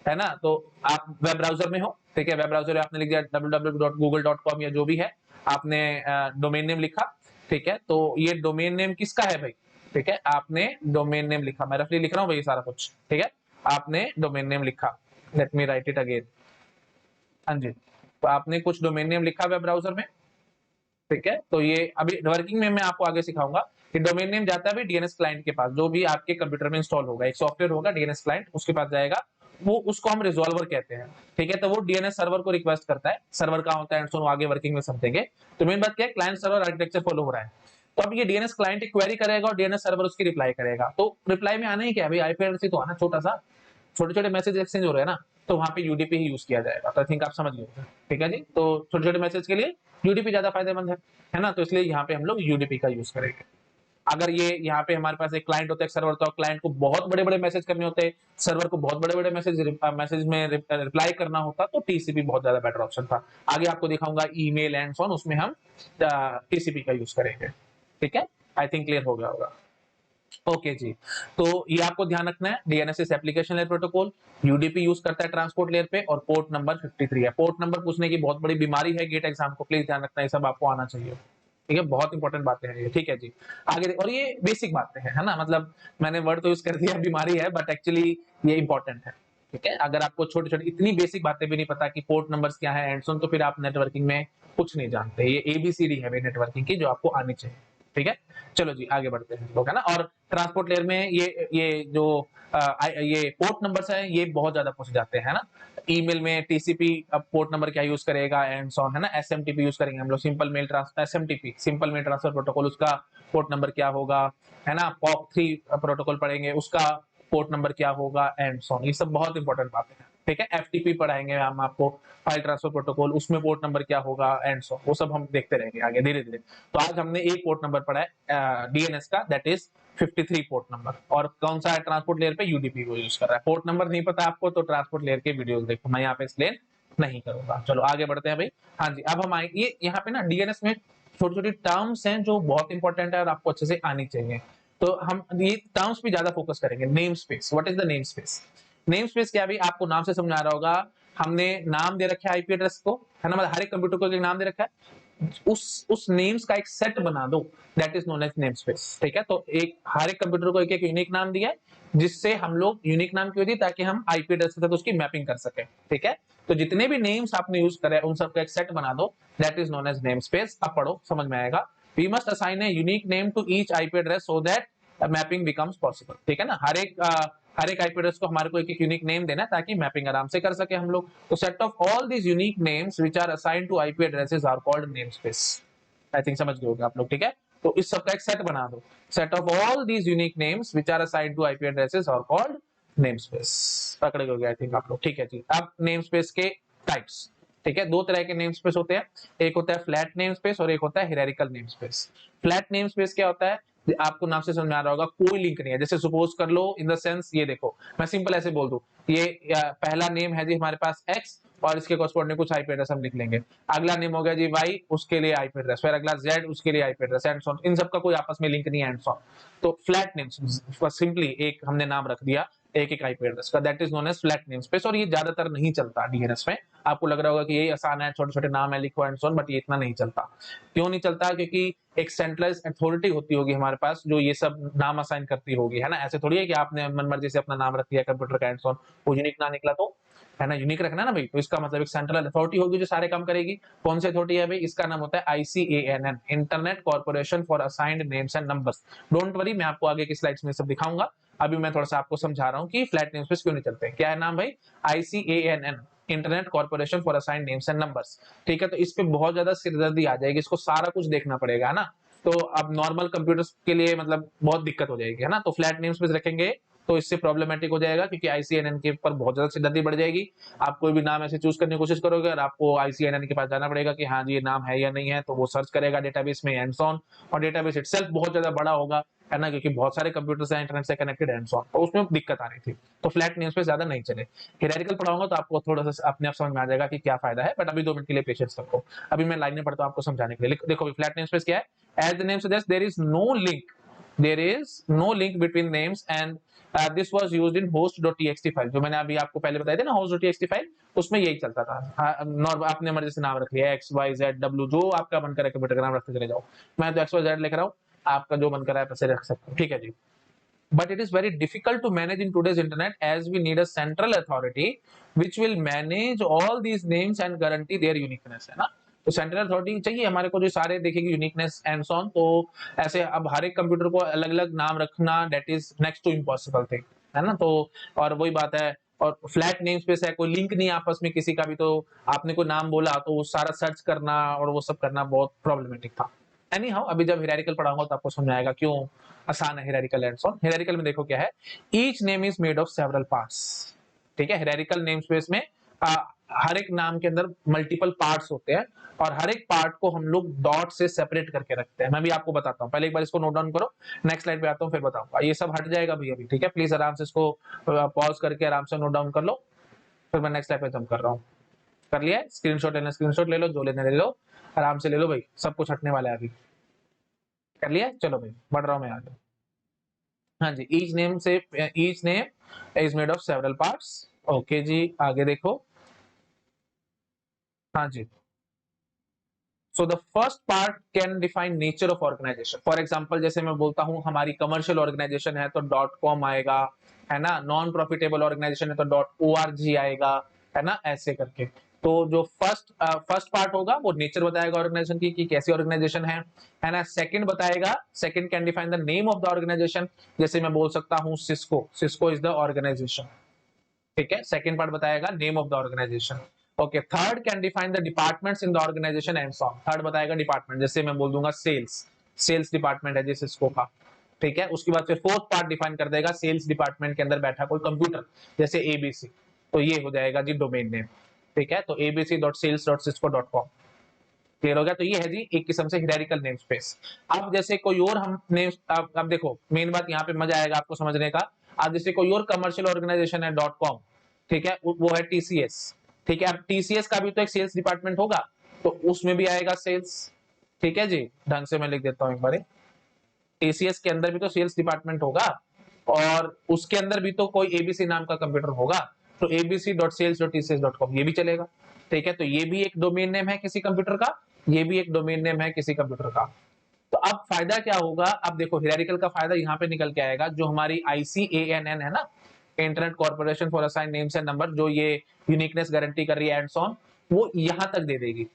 S1: है ना। तो आप वेब ब्राउजर में हो, ठीक है, वेब ब्राउजर में आपने लिख दिया www.google.com या जो भी है, आपने डोमेन नेम लिखा। ठीक है, तो ये डोमेन नेम किसका है भाई? ठीक है, आपने डोमेन नेम लिखा, मैं रफली लिख रहा हूँ भाई सारा कुछ। ठीक है, आपने डोमेन नेम लिखा, let me right it again. हाँ जी, तो आपने कुछ डोमेन नेम लिखा वेब ब्राउजर में। ठीक है, तो ये अभी वर्किंग में मैं आपको आगे सिखाऊंगा कि डोमेन नेम जाता है डीएनएस क्लाइंट के पास, जो भी आपके कंप्यूटर में इंस्टॉल होगा, एक सॉफ्टवेयर होगा डीएनएस क्लाइंट, उसके पास जाएगा, वो उसको हम रिजॉल्वर कहते हैं। ठीक है, तो वो डीएनएस सर्वर को रिक्वेस्ट करता है, सर्वर का होता है एंड आगे वर्किंग में समझेंगे। तो मेन बात क्या है, क्लाइंट सर्वर आर्किटेक्चर फॉलो हो रहा है। तो अब ये डीएनएस क्लाइंट एक क्वेरी करेगा और डीएनएस सर्वर उसकी रिप्लाई करेगा। तो रिप्लाई में आना ही क्या है भाई, आईपी एड्रेस ही तो आना, छोटा सा छोटे छोटे मैसेज एक्सचेंज हो रहे हैं ना, तो वहां पे यूडीपी ही यूज किया जाएगा। तो आई थिंक आप समझ गए। ठीक है जी, तो छोटे छोटे मैसेज के लिए यूडीपी ज्यादा फायदेमंद है ना, तो इसलिए यहाँ पे हम लोग यूडीपी का यूज करेंगे। अगर ये यहाँ पे हमारे पास एक क्लाइंट होता है, एक सर्वर, तो क्लाइंट को बहुत बड़े बड़े मैसेज करने होते हैं, सर्वर को बहुत बड़े बड़े मैसेज में रिप्लाई करना होता, तो टीसीपी बहुत ज्यादा बेटर ऑप्शन था। आगे आपको दिखाऊंगा ईमेल एंड सो ऑन, उसमें हम टीसीपी का यूज करेंगे। ठीक है, आई थिंक क्लियर हो गया होगा। ओके जी, तो ये आपको ध्यान रखना है, DNS application layer protocol, UDP use करता है ट्रांसपोर्ट लेयर पे, और पोर्ट नंबर 53 है। पोर्ट नंबर पूछने की बहुत बड़ी बीमारी है गेट एग्जाम को, प्लीज ध्यान रखना, ये सब आपको आना चाहिए। ठीक है, बहुत इंपॉर्टेंट बातें हैं ये। ठीक है जी, आगे और ये बेसिक बातें हैं, है ना, मतलब मैंने वर्ड तो यूज कर दिया बीमारी है, बट एक्चुअली ये इंपॉर्टेंट है। ठीक है, अगर आपको छोटी छोटी इतनी बेसिक बातें भी नहीं पता कि पोर्ट नंबर्स क्या है एंड सो, तो फिर आप नेटवर्किंग में कुछ नहीं जानते। ये एबीसीडी है नेटवर्किंग की, जो आपको आनी चाहिए। ठीक है, चलो जी आगे बढ़ते हैं लोग, है ना। और ट्रांसपोर्ट लेयर में ये जो ये पोर्ट नंबर्स हैं, ये बहुत ज्यादा पूछे जाते हैं, है ना। ईमेल में टीसीपी अब पोर्ट नंबर क्या यूज करेगा एंड सो ऑन, है ना। एसएमटीपी यूज करेंगे हम लोग, simple mail transfer, SMTP simple mail transfer protocol, उसका पोर्ट नंबर क्या होगा, है ना। पॉप 3 प्रोटोकॉल पढ़ेंगे, उसका पोर्ट नंबर क्या होगा एंड सो ऑन, ये सब बहुत इंपॉर्टेंट बातें हैं। ठीक है, एफटीपी पढ़ाएंगे हम आपको, फाइल ट्रांसफर प्रोटोकॉल, उसमें पोर्ट नंबर क्या होगा एंड सो, वो सब हम देखते रहेंगे आगे धीरे धीरे। तो आज हमने एक पोर्ट नंबर पढ़ा है डीएनएस का, दैट इज 53 पोर्ट नंबर, और कौन सा है ट्रांसपोर्ट लेयर पे, यूडीपी को यूज कर रहा है। पोर्ट नंबर नहीं पता आपको तो ट्रांसपोर्ट लेयर के वीडियोस देखो, मैं यहाँ पे एक्सप्लेन नहीं करूंगा। चलो आगे बढ़ते हैं भाई। हाँ जी, अब हम आएंगे ये यहाँ पे ना डीएनएस में छोटी छोटी टर्म्स हैं जो बहुत इंपॉर्टेंट है और आपको अच्छे से आनी चाहिए। तो हम ये टर्म्स पे ज्यादा फोकस करेंगे। Name space, what is the name space? Name space क्या भी आपको नाम से समझ आ रहा होगा, हमने नाम दे रखा है आईपी एड्रेस को, है ना, मतलब हर एक कंप्यूटर को एक नाम दे रखा है, उस नेम्स का एक सेट बना दो, that is known as name space. ठीक है, तो एक हर एक कंप्यूटर को एक एक यूनिक नाम दिया है, जिससे हम लोग यूनिक नाम क्यों दी, ताकि हम आईपी एड्रेस के साथ उसकी मैपिंग कर सके। ठीक है, तो जितने भी नेम्स आपने यूज करे उन सबका एक सेट बना दो, that is known as name space. अब पढ़ो, समझ में आएगा। We must assign a unique name to each IP address so that mapping becomes possible. ठीक है ना, हर एक आईपी एड्रेस को हमारे को एक एक यूनिक नेम देना है ताकि मैपिंग आराम से कर सके हम लोग। तो set of all these unique names which are assigned to IP addresses are called namespace. I think समझ गए होंगे आप लोग। ठीक है, तो इस सब का एक सेट बना दो, set of all these unique names which are assigned to IP addresses are called namespace. पकड़ गए आई थिंक आप लोग। ठीक है जी, अब नेमस्पेस के टाइप्स। ठीक है, दो तरह के नेम स्पेस होते हैं, एक होता है फ्लैट नेम स्पेस और एक होता है hierarchical name space. Flat name space क्या होता है, आपको नाम से समझ में आ रहा होगा, कोई लिंक नहीं है। जैसे सपोज कर लो, इन द सेंस ये देखो, मैं सिंपल ऐसे बोल दूं, ये पहला नेम है जी हमारे पास एक्स, और इसके कॉरस्पॉन्डिंग कुछ आईपी एड्रेस हम लिख लेंगे। अगला नेम हो गया जी वाई, उसके लिए आईपी एड्रेस, फिर अगला जेड, उसके लिए IP address and so on. इन सब का कोई आपस में लिंक नहीं है एंड सो ऑन। तो फ्लैट नेम सिंपली एक हमने नाम रख दिया एक एक आईपी एड्रेस का, that is known as flat name space. और ये ज्यादातर नहीं चलता डीएनएस में। आपको लग रहा होगा कि ये आसान है, छोटे छोटे नाम है लिखो एंड सो ऑन, बट ये इतना नहीं चलता। क्यों नहीं चलता? क्योंकि एक सेंट्रलाइज अथॉरिटी होती होगी हमारे पास जो ये सब नाम असाइन करती होगी, है ना। ऐसे थोड़ी है कि आपने मन मर्जी से अपना नाम रख दिया कंप्यूटर का एंड सो ऑन, वो यूनिक ना निकला तो, है ना, यूनिक रखना ना भाई। तो इसका मतलब एक सेंट्रल अथॉरिटी होगी जो सारे काम करेगी। कौन सी अथॉरिटी है भाई? इसका नाम होता है ICANN, internet corporation for assigned names and numbers. Don't worry, मैं आपको आगे की स्लाइड्स में सब दिखाऊंगा। अभी मैं थोड़ा सा आपको समझा रहा हूँ कि फ्लैट नेम स्पेस क्यों नहीं चलते। क्या है नाम भाई? ICANN, internet corporation for assigned names and numbers. ठीक है, तो इस पे बहुत ज्यादा सिरदर्दी आ जाएगी, इसको सारा कुछ देखना पड़ेगा, है ना। तो अब नॉर्मल कंप्यूटर्स के लिए मतलब बहुत दिक्कत हो जाएगी, है ना। तो फ्लैट नेम स्पेस रखेंगे तो इससे प्रॉब्लमेटिक हो जाएगा, क्योंकि ICNN के ऊपर बहुत ज्यादा सिरदर्दी बढ़ जाएगी। आप कोई भी नाम ऐसे चूज करने की कोशिश करोगे और आपको ICNN के पास जाना पड़ेगा कि हाँ जी ये नाम है या नहीं है, तो वो सर्च करेगा डेटाबेस में एंड सो ऑन, और डेटाबेस इटसेल्फ बहुत ज्यादा बड़ा होगा, है ना, क्योंकि बहुत सारे कंप्यूटर्स हैं इंटरनेट से कनेक्टेड एंड सो ऑन, तो उसमें दिक्कत आ रही थी। तो फ्लैट नेम्स पे ज्यादा नहीं चले। हिरारिकल पढ़ाऊंगा तो आपको थोड़ा सा अपने आप समझ में आ जाएगा कि क्या फायदा है, बट अभी 2 मिनट के लिए पेशेंस रखो। अभी मैं लाइन में पढ़ता हूँ आपको समझाने के लिए। देखो फ्लैट नेम्स क्या है, as the name suggest there is no link, there is no link between names and this was used in host.txt file, जो मैंने अभी आपको पहले बताया था ना host.txt फाइल, उसमें यही चलता था। नॉर्मल आपने मर्जी से नाम रख लिया x y z w, जो आपका मन करे कंप्यूटर का नाम रखते चले जाओ। मैं तो x y z लिख रहा हूँ, आपका जो मन कर रहा है वैसे रख सकते हो, ठीक है जी। But it is very difficult to manage in today's internet as we need a central authority which will manage all these names and guarantee their uniqueness, है ना। तो सेंट्रल अथॉरिटी चाहिए हमारे को जो सारे देखेगी यूनिकनेस एंड सो ऑन। तो ऐसे अब हर एक कंप्यूटर को अलग अलग नाम रखना that is next to impossible thing, है ना। तो और वही बात है, और फ्लैट नेम स्पेस है, कोई लिंक नहीं आपस में किसी का भी, तो आपने कोई नाम बोला तो वो सारा सर्च करना और वो सब करना बहुत प्रॉब्लमेटिक था। एनी हाउ अभी जब हिरारिकल पढ़ाऊंगा तो आपको समझ में आएगा क्यों आसान है hierarchical and so on. Hierarchical में देखो क्या है, each name is made of several parts, ठीक है। हिरारिकल नेम स्पेस में हर एक नाम के अंदर मल्टीपल पार्ट्स होते हैं, और हर एक पार्ट को हम लोग डॉट से सेपरेट करके रखते हैं। मैं भी आपको बताता हूँ, पहले एक बार इसको नोट डाउन करो, नेक्स्ट स्लाइड पे आता हूँ फिर बताऊंगा। ये सब हट जाएगा भैया अभी, ठीक है। प्लीज आराम से इसको पॉज करके आराम से नोट डाउन कर लो, फिर मैं नेक्स्ट स्लाइड पे जंप कर रहा हूँ। कर लिया, स्क्रीनशॉट लेना स्क्रीनशॉट ले लो, जो लेना ले लो, आराम से ले लो भाई, सब कुछ हटने वाला है अभी। कर लिया, चलो भाई बढ़ रहा हूँ मैं आगे। हाँ जी, each name is made of several parts. Okay जी, आगे देखो। हाँ जी, so the first part can define nature of organisation. For example जैसे मैं बोलता हूँ हमारी कमर्शियल ऑर्गेनाइजेशन है तो .com आएगा, है ना। नॉन प्रॉफिटेबल ऑर्गेनाइजेशन है तो .org आएगा, है ना, ऐसे करके। तो जो फर्स्ट पार्ट होगा वो नेचर बताएगा ऑर्गेनाइजेशन की कि कैसी ऑर्गेनाइजेशन है ना। सेकंड बताएगा, second can define the name of the organisation, जैसे मैं बोल सकता हूँ सिस्को इज द ऑर्गेनाइजेशन, ठीक है। सेकंड पार्ट बताएगा name of the organisation. Okay, third can define the departments in the organisation and so on. Third बताएगा department, जैसे मैं बोल दूंगा सेल्स डिपार्टमेंट है जिस इसको का, ठीक है। उसके बाद फिर फोर्थ पार्ट डिफाइन कर देगा सेल्स डिपार्टमेंट के अंदर बैठा कोई कंप्यूटर, जैसे एबीसी, तो ये हो जाएगा जी डोमेन नेम, ठीक है। तो abc.sales.cisco.com क्लियर हो गया। तो ये है जी एक किस्म से हिरारिकल नेम स्पेस। अब जैसे कोई और हम नेम, अब देखो मेन बात यहाँ पे मजा आएगा आपको समझने का। अब जैसे कोई और कमर्शियल ऑर्गेनाइजेशन है .com, ठीक है, वो है TCS, ठीक है। अब TCS का भी तो एक सेल्स डिपार्टमेंट होगा, तो उसमें भी आएगा सेल्स, ठीक है जी। ढंग से मैं लिख देता हूँ एक बार, TCS के अंदर भी तो सेल्स डिपार्टमेंट होगा, और उसके अंदर भी तो कोई ABC नाम का कंप्यूटर होगा, तो abc.sales.tcs.com ये भी चलेगा, ठीक है। तो ये भी एक डोमेन नेम है किसी कंप्यूटर का, ये भी एक डोमेन नेम है किसी कंप्यूटर का। तो अब फायदा क्या होगा, अब देखो हिरारिकल का फायदा यहाँ पे निकल के आएगा, जो हमारी ICANN है ना, internet corporation for assign names and number, जो ये यूनिकनेस गारंटी कर रही है एंड सो ऑन, वो यहाँ तक दे देगी।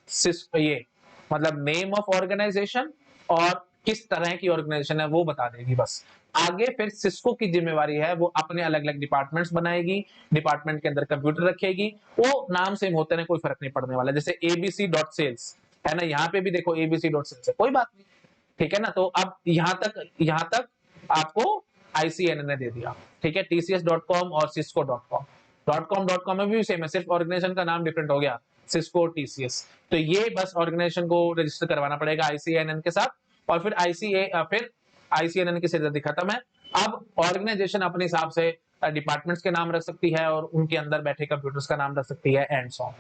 S1: ये मतलब नेम ऑफ ऑर्गेनाइजेशन और किस तरह की ऑर्गेनाइजेशन है वो बता देगी बस। आगे फिर सिस्को की जिम्मेवारी है, वो अपने अलग अलग डिपार्टमेंट्स बनाएगी, डिपार्टमेंट के अंदर कंप्यूटर रखेगी, वो नाम सेम होते हैं कोई फर्क नहीं पड़ने वाला। जैसे abc.sales है ना, यहाँ पे भी देखो abc.sales है, कोई बात नहीं, ठीक है ना। तो अब यहाँ तक आपको ICNN ने दे दिया, ठीक है। TCS.com और cisco.com में भी सेम है, सिर्फ ऑर्गेनाइजेशन का नाम डिफरेंट हो गया, सिस्को TCS। तो ये बस ऑर्गेनाइजेशन को रजिस्टर करवाना पड़ेगा ICNN के साथ, और फिर ICNN की सिरदर्दी खत्म है। अब ऑर्गेनाइजेशन अपने हिसाब से डिपार्टमेंट्स के नाम रख सकती है और उनके अंदर बैठे कंप्यूटर्स का नाम रख सकती है एंड सो ऑन।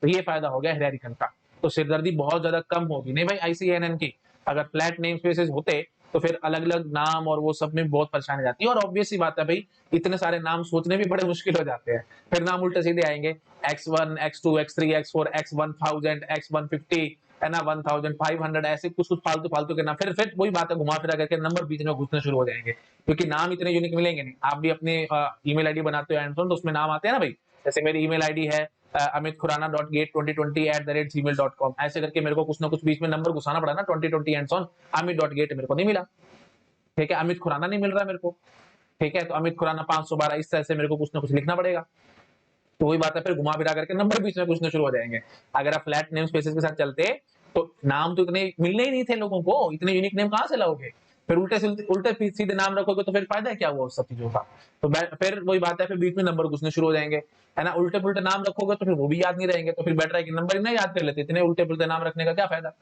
S1: तो ये फायदा हो गया हिरारिकल का, तो सिरदर्दी बहुत ज्यादा कम होगी। नहीं भाई ICNN की अगर फ्लैट नेम स्पेसेस होते तो फिर अलग अलग नाम और वो सब में बहुत परेशानी जाती है, और ऑब्वियस सी बात है भाई इतने सारे नाम सोचने भी बड़े मुश्किल हो जाते हैं, फिर नाम उल्टे सीधे आएंगे, X1 X2 X3 X4 X1000 X150 है ना, 1500 ऐसे कुछ कुछ फालतू फालतू के नाम, फिर वही बात है, घुमा फिरा करके नंबर बीच में घुसने शुरू हो जाएंगे, क्योंकि नाम इतने यूनिक मिलेंगे नहीं। आप भी अपने ईमेल आईडी बनाते हो एंड तो उसमें नाम आते हैं ना भाई, जैसे मेरी ईमेल आईडी है amitkhurana.gate2020@gmail.com, ऐसे करके मेरे को कुछ ना कुछ बीच में नंबर घुसाना पड़ा ना, 2020 एंड ऑन, amit.gate मेरे को नहीं मिला, ठीक है। अमित खुराना नहीं मिल रहा मेरे को, ठीक है। तो अमित खुराना 512 इस तरह से मेरे को कुछ ना कुछ लिखना पड़ेगा। तो वही बात है, फिर घुमा फिरा करके नंबर बीच में पूछने शुरू हो जाएंगे। अगर आप फ्लैट नेम स्पेसेस के साथ चलते तो नाम तो इतने मिलने ही नहीं थे लोगों को, इतने यूनिक नेम कहां से लाओगे। फिर उल्टे सीधे नाम रखोगे तो फिर फायदा क्या हुआ उस सब चीजों का। तो फिर वही बात है, फिर बीच में नंबर घुसने शुरू हो जाएंगे, है ना। उल्टे पुल्टे नाम रखोगे तो फिर वो भी याद नहीं रहेंगे, तो फिर बेटर है कि नंबर ही ना याद कर लेते, इतने उल्टे पुल्टे नाम रखने का क्या फायदा,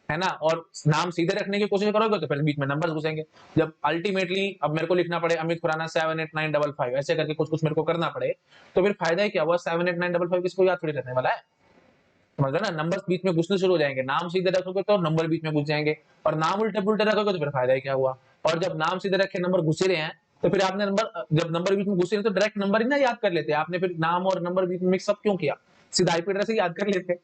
S1: है ना। और नाम सीधे रखने की कोशिश करोगे तो फिर बीच में नंबर घुसेंगे। जब अल्टीमेटली अब मेरे को लिखना पड़े अमित खुराना 78955 ऐसे करके कुछ कुछ मेरे को करना पड़े, तो फिर फायदा ही क्या हुआ। 78955 किसको याद थोड़ी रहने वाला है, समझ रहे ना। नंबर बीच में घुसने शुरू हो जाएंगे, नाम सीधे रखोगे तो नंबर बीच में घुस जाएंगे, और नाम उल्टे पुल्टे रखोगे तो फिर फायदा ही क्या हुआ। और जब नाम सीधे रखे नंबर घुस ही रहे हैं, तो फिर आपने जब नंबर बीच में घुसे हैं तो डायरेक्ट नंबर ही ना याद कर लेते, आपने फिर नाम और नंबर बीच में मिक्सअप क्यों किया, सीधा आईपी एड्रेस ही याद कर लेते।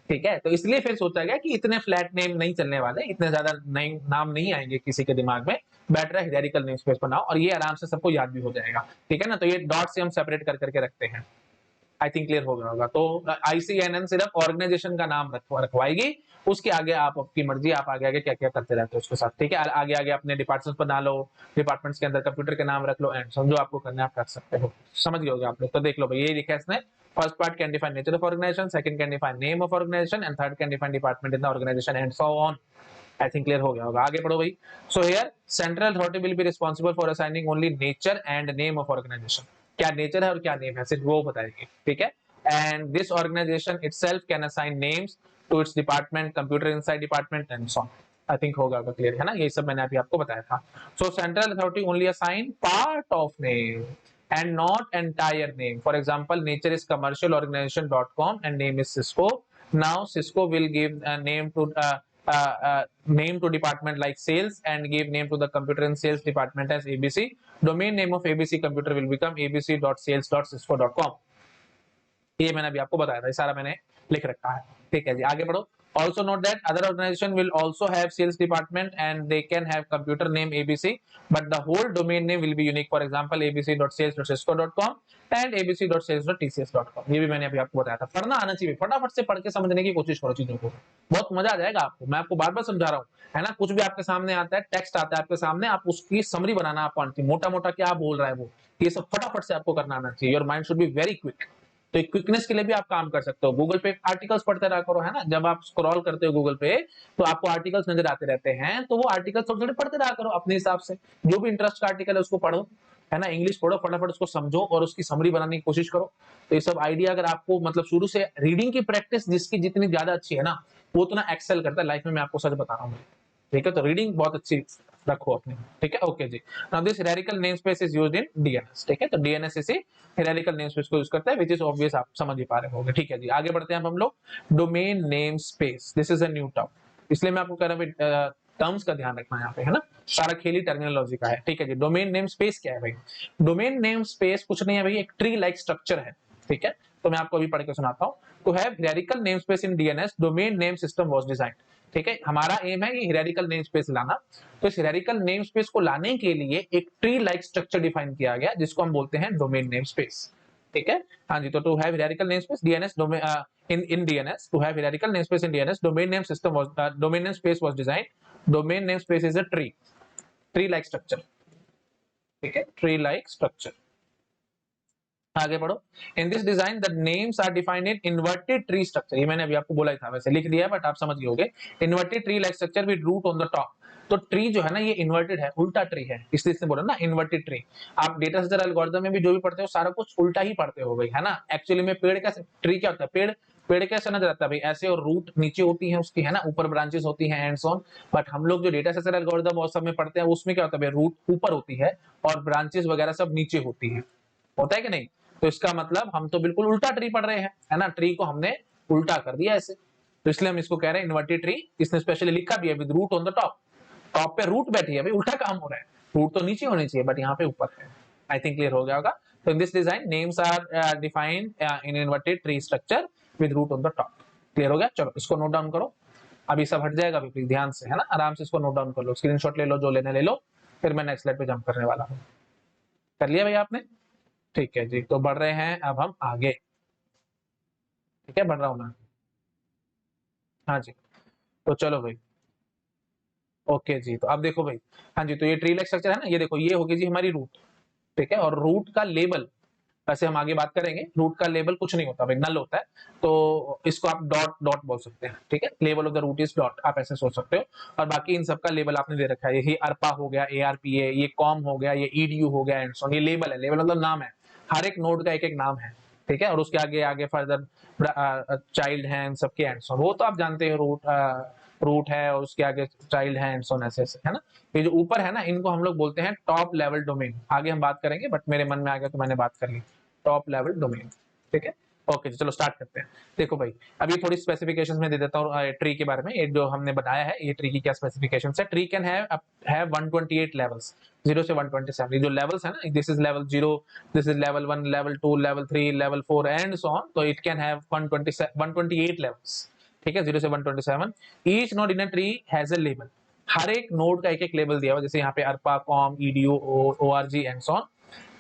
S1: ठीक है, तो इसलिए फिर सोचा गया कि इतने फ्लैट नेम नहीं चलने वाले, इतने ज्यादा नए नाम नहीं आएंगे किसी के दिमाग में, बेटर है हियरार्किकल नेम स्पेस बनाओ, और ये आराम से सबको याद भी हो जाएगा। ठीक है ना, तो ये डॉट से हम सेपरेट कर करके रखते हैं। आई थिंक क्लियर हो गया होगा। तो आईसीएनएन सिर्फ ऑर्गेनाइजेशन का नाम रखवाएगी, उसके आगे आप आपकी मर्जी, आप आगे आगे क्या क्या करते रहते हो उसके साथ। ठीक है, आगे आगे अपने डिपार्टमेंट्स बना लो, डिपार्टमेंट्स के अंदर कंप्यूटर के नाम रख लो, एंड समझो आपको करना है आप कर सकते हो। समझ गए होगे आप लोग। तो देख लो भाई, ये लिखा है इसने, first part can define nature of organisation, second can define name of organisation, and third can define department in the organisation, and so on. I think clear हो गया होगा। आगे बढ़ो भाई। So here central authority will be responsible for assigning only nature and name of organisation. क्या nature है और क्या नेम है सिर्फ वो बताएंगे। ठीक है, and this organization itself can assign names to its department, computer inside department and so on. I think होगा क्लियर है ना, ये सब मैंने अभी आपको बताया था। So central authority only assign part of name and not entire name. For example, nature is commercial organization.com and name is Cisco. Now Cisco will give a name to name to department like sales and give name to the computer and sales department as ABC. Domain name of ABC computer will become abc.sales.cisco.com. ये मैंने अभी आपको बताया था, ये सारा मैंने लिख रखा है। ठीक है जी, आगे बढ़ो। Also note that other organization will also have sales department and they can have computer name ABC, but the whole domain name will be unique. For example, abc.sales.cisco.com and abc.sales.tcs.com. ये भी मैंने अभी आपको बताया था। पढ़ना आना चाहिए, फटाफट से पढ़ के समझने की कोशिश करो चीजों को, बहुत मजा आ जाएगा आपको। मैं आपको बार बार समझा रहा हूँ, है ना। कुछ भी आपके सामने आता है, टेक्स्ट आता है आपके सामने, आप उसकी समरी बनाना आपको आनी चाहिए, मोटा मोटा क्या बोल रहा है वो, ये सब फटाफट से आपको करना आना चाहिए। Your mind should be very quick. तो एक क्विकनेस के लिए भी आप काम कर सकते हो। गूगल पे आर्टिकल्स पढ़ते रहा करो, है ना। जब आप स्क्रॉल करते हो गूगल पे तो आपको आर्टिकल्स नजर आते रहते हैं, तो वो आर्टिकल्स थोड़े थोड़े पढ़ते रहा करो अपने हिसाब से। जो भी इंटरेस्ट का आर्टिकल है उसको पढ़ो, है ना। इंग्लिश पढ़ो, फटाफट उसको समझो और उसकी समरी बनाने की कोशिश करो। तो ये सब आइडिया अगर आपको मतलब शुरू से रीडिंग की प्रैक्टिस जिसकी जितनी ज्यादा अच्छी है ना, वो उतना एक्सेल करता है लाइफ में, मैं आपको सच बता रहा हूँ। ठीक है, तो रीडिंग बहुत अच्छी रखो अपनी। ठीक है, okay ji. Now this hierarchical namespace is used in DNS. ठीक है, तो डीएनएस इसे हायरार्किकल नेमस्पेस को यूज करता है, व्हिच इज ऑब्वियस, आप समझ ही पा रहे होंगे। ठीक है जी, आगे बढ़ते हैं अब हम लोग। Domain name space, this is a new term, इसलिए मैं आपको कह रहा हूं टर्म्स का ध्यान रखना है यहाँ पे, है ना। सारा खेल ही टर्मिनोलॉजी का है। ठीक है जी, डोमेन नेम स्पेस क्या है भाई। डोमेन नेम स्पेस कुछ नहीं है भाई, एक ट्री लाइक स्ट्रक्चर है। ठीक है, तो मैं आपको अभी पढ़ के सुनाता हूँ। To have hierarchical namespace in DNS, domain name system was designed. ठीक है, हमारा एम है ये हायरार्किकल नेमस्पेस लाना। तो इस हायरार्किकल नेमस्पेस को लाने के लिए एक ट्री लाइक स्ट्रक्चर डिफाइन किया गया, जिसको हम बोलते हैं डोमेन नेमस्पेस। ठीक है, हाँ जी। तो to have hierarchical namespace DNS in DNS, to have hierarchical namespace in DNS, domain name system was domain name space was designed. Domain namespace is a tree like structure. ठीक है, tree like structure। आगे बढ़ो। In this design the names are defined in inverted tree structure, ये मैंने अभी आपको बोला ही था, वैसे लिख दिया बट आप समझ गए होंगे। Inverted tree like structure with root on the top. तो ट्री जो है ना ये इन्वर्टेड है, उल्टा ट्री है, इसलिए इसने बोला ना इन्वर्टेड ट्री। आप डेटा स्ट्रक्चर एल्गोरिथम में भी जो भी पढ़ते हो सारा कुछ उल्टा ही पढ़ते हो भाई, है ना। एक्चुअली में पेड़ का ट्री क्या होता है, पेड़ कैसे नजर आता है भाई, ऐसे, और रूट नीचे होती है उसकी, है ना, ऊपर ब्रांचेस होती हैं एंड सो ऑन। बट हम लोग जो डेटा स्ट्रक्चर एल्गोरिथम और सब में पढ़ते हैं उसमें क्या होता है भाई, रूट ऊपर होती है और ब्रांचेस वगैरह सब नीचे होती है, होता है कि नहीं। तो इसका मतलब हम तो बिल्कुल उल्टा ट्री पढ़ रहे हैं, है ना। ट्री को हमने उल्टा कर दिया ऐसे, तो इसलिए हम इसको कह रहे हैं इन्वर्टेड ट्री। इसने स्पेशली लिखा भी है with root on the top, top पे रूट बैठी है भाई, उल्टा काम हो रहा है, रूट तो नीचे होनी चाहिए बट यहाँ पे ऊपर है। आई थिंक क्लियर हो गया होगा। तो in this design names are defined in inverted tree structure with root on the top. Clear हो गया, चलो इसको नोट डाउन करो। अभी सब हट जाएगा अभी ध्यान से, है ना, आराम से इसको नोट डाउन कर लो, स्क्रीनशॉट ले लो, जो लेने ले लो, फिर मैं नेक्स्ट स्लाइड पे जंप करने वाला हूँ। कर लिया भाई आपने। ठीक है जी, तो बढ़ रहे हैं अब हम आगे। ठीक है, बढ़ रहा हूं मैं। हाँ जी, तो चलो भाई, ओके जी। तो अब देखो भाई, हाँ जी, तो ये ट्री लाइक स्ट्रक्चर है ना, ये देखो, ये होगी जी हमारी रूट। ठीक है, और रूट का लेबल, वैसे हम आगे बात करेंगे, रूट का लेबल कुछ नहीं होता भाई, नल होता है, तो इसको आप डॉट डॉट बोल सकते हैं, ठीक है, label of the root is dot, आप ऐसे सोच सकते हो। और बाकी इन सबका लेबल आपने दे रखा है, ये अरपा हो गया, ARPA, ये कॉम हो गया, ये EDU हो गया, एंड सो ऑन, ये लेबल है, लेबल मतलब नाम है, हर एक नोड का एक एक नाम है, ठीक है, और उसके आगे आगे फर्दर चाइल्ड है इन सबके एंड सो ऑन, वो तो आप जानते हो, रूट है और उसके आगे चाइल्ड है एंड सो ऑन, ऐसे ऐसे, है ना। ये जो ऊपर है ना, इनको हम लोग बोलते हैं टॉप लेवल डोमेन, आगे हम बात करेंगे, बट मेरे मन में आ गया तो मैंने बात कर ली, टॉप लेवल डोमेन, ठीक है। ओके, चलो स्टार्ट करते हैं। देखो भाई, अभी थोड़ी स्पेसिफिकेशंस में दे देता हूँ ट्री के बारे में, ये जो हमने बताया है, ये ट्री की क्या स्पेसिफिकेशंस है। ट्री कैन हैव 128 लेवल्स, 0 से 127, ये जो लेवल्स है ना, this is level 0, this is level 1, level 2, level 3, level 4 and so on, तो इट कैन हैव 128 लेवल्स, ठीक है, 0 से 127। Each node in a tree has a label, हर एक नोड का एक एक लेबल दिया हुआ, जैसे यहाँ पे arpa, com, EDU, ORG and so on,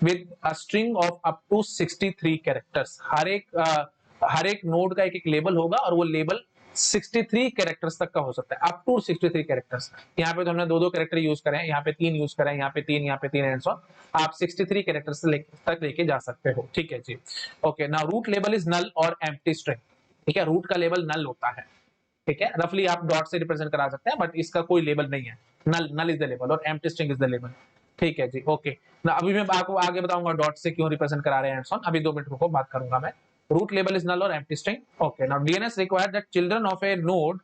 S1: with a string of up to 63 characters. हर एक नोड का एक एक लेबल होगा और वो लेबल 63 कैरेक्टर्स तक का हो सकता है, अप टू 63 कैरेक्टर्स। यहाँ पे तो हमने दो कैरेक्टर यूज करें, यहाँ पे 3 यूज करें, यहाँ पे 3, यहाँ पे 3 एंड सो ऑन, आप 63 कैरेक्टर्स तक लेके जा सकते हो, ठीक है जी। Okay, now root label is null और एम्प्टी स्ट्रिंग, ठीक है, रूट का लेबल नल होता है, ठीक है, रफली आप डॉट से रिप्रेजेंट करा सकते हैं, बट इसका कोई लेबल नहीं है, नल इज द लेबल और empty string is the label, ठीक है जी। ओके, ना अभी मैं आपको आगे बताऊंगा डॉट से क्यों रिप्रेजेंट करा रहे हैं एंड सो ऑन, अभी 2 मिनट रुको, बात करूंगा मैं। रूट लेबल इज नल और empty string. Okay, now DNS require that children of A node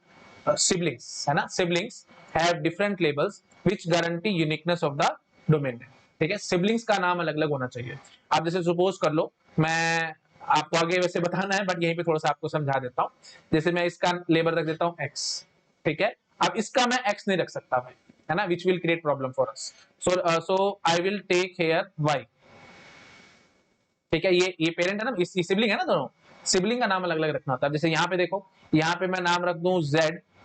S1: siblings, है ना, siblings have different labels which guarantee uniqueness of the domain, ठीक है, सिबलिंग्स का नाम अलग अलग होना चाहिए। आप जैसे सपोज कर लो, मैं आपको आगे वैसे बताना है, बट यहीं पे थोड़ा सा आपको समझा देता हूँ। जैसे मैं इसका लेबल रख देता हूँ X, ठीक है, अब इसका मैं X नहीं रख सकता भाई, है ना, which will create problem for us, so I will take here Y, ठीक है, ये पेरेंट है ना, इस सिबलिंग है ना, दोनों सिबलिंग का नाम अलग अलग रखना होता है। जैसे यहाँ पे देखो, यहाँ पे मैं नाम रख दूं Z,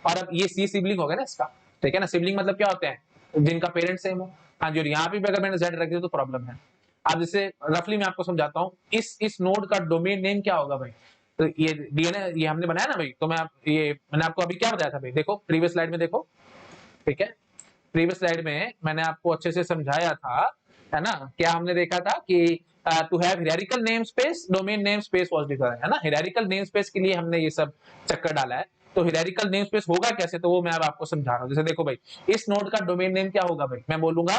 S1: और अब ये C सिबलिंग हो गया ना इसका, ठीक है ना, सिबलिंग मतलब क्या होते हैं, जिनका पेरेंट सेम हो। हाँ जी, और यहाँ पे भी अगर मैंने Z रख दिया तो प्रॉब्लम है। अब जैसे रफली मैं आपको समझाता हूँ, इस नोड का डोमेन नेम क्या होगा भाई, तो ये DNA ये हमने बनाया ना भाई, तो ये मैंने आपको अभी क्या बताया था भाई, देखो प्रीवियस स्लाइड में देखो, ठीक है, प्रीवियस स्लाइड में मैंने आपको अच्छे से समझाया था, है ना, क्या हमने देखा था कि to have hierarchical name space, domain name space was defined, है ना, हियरार्किकल नेम स्पेस के लिए हमने ये सब चक्कर डाला है। तो हियरार्किकल नेम स्पेस होगा कैसे, तो वो मैं अब आपको समझा रहा हूँ। जैसे देखो भाई, इस नोड का डोमेन नेम क्या होगा भाई, मैं बोलूंगा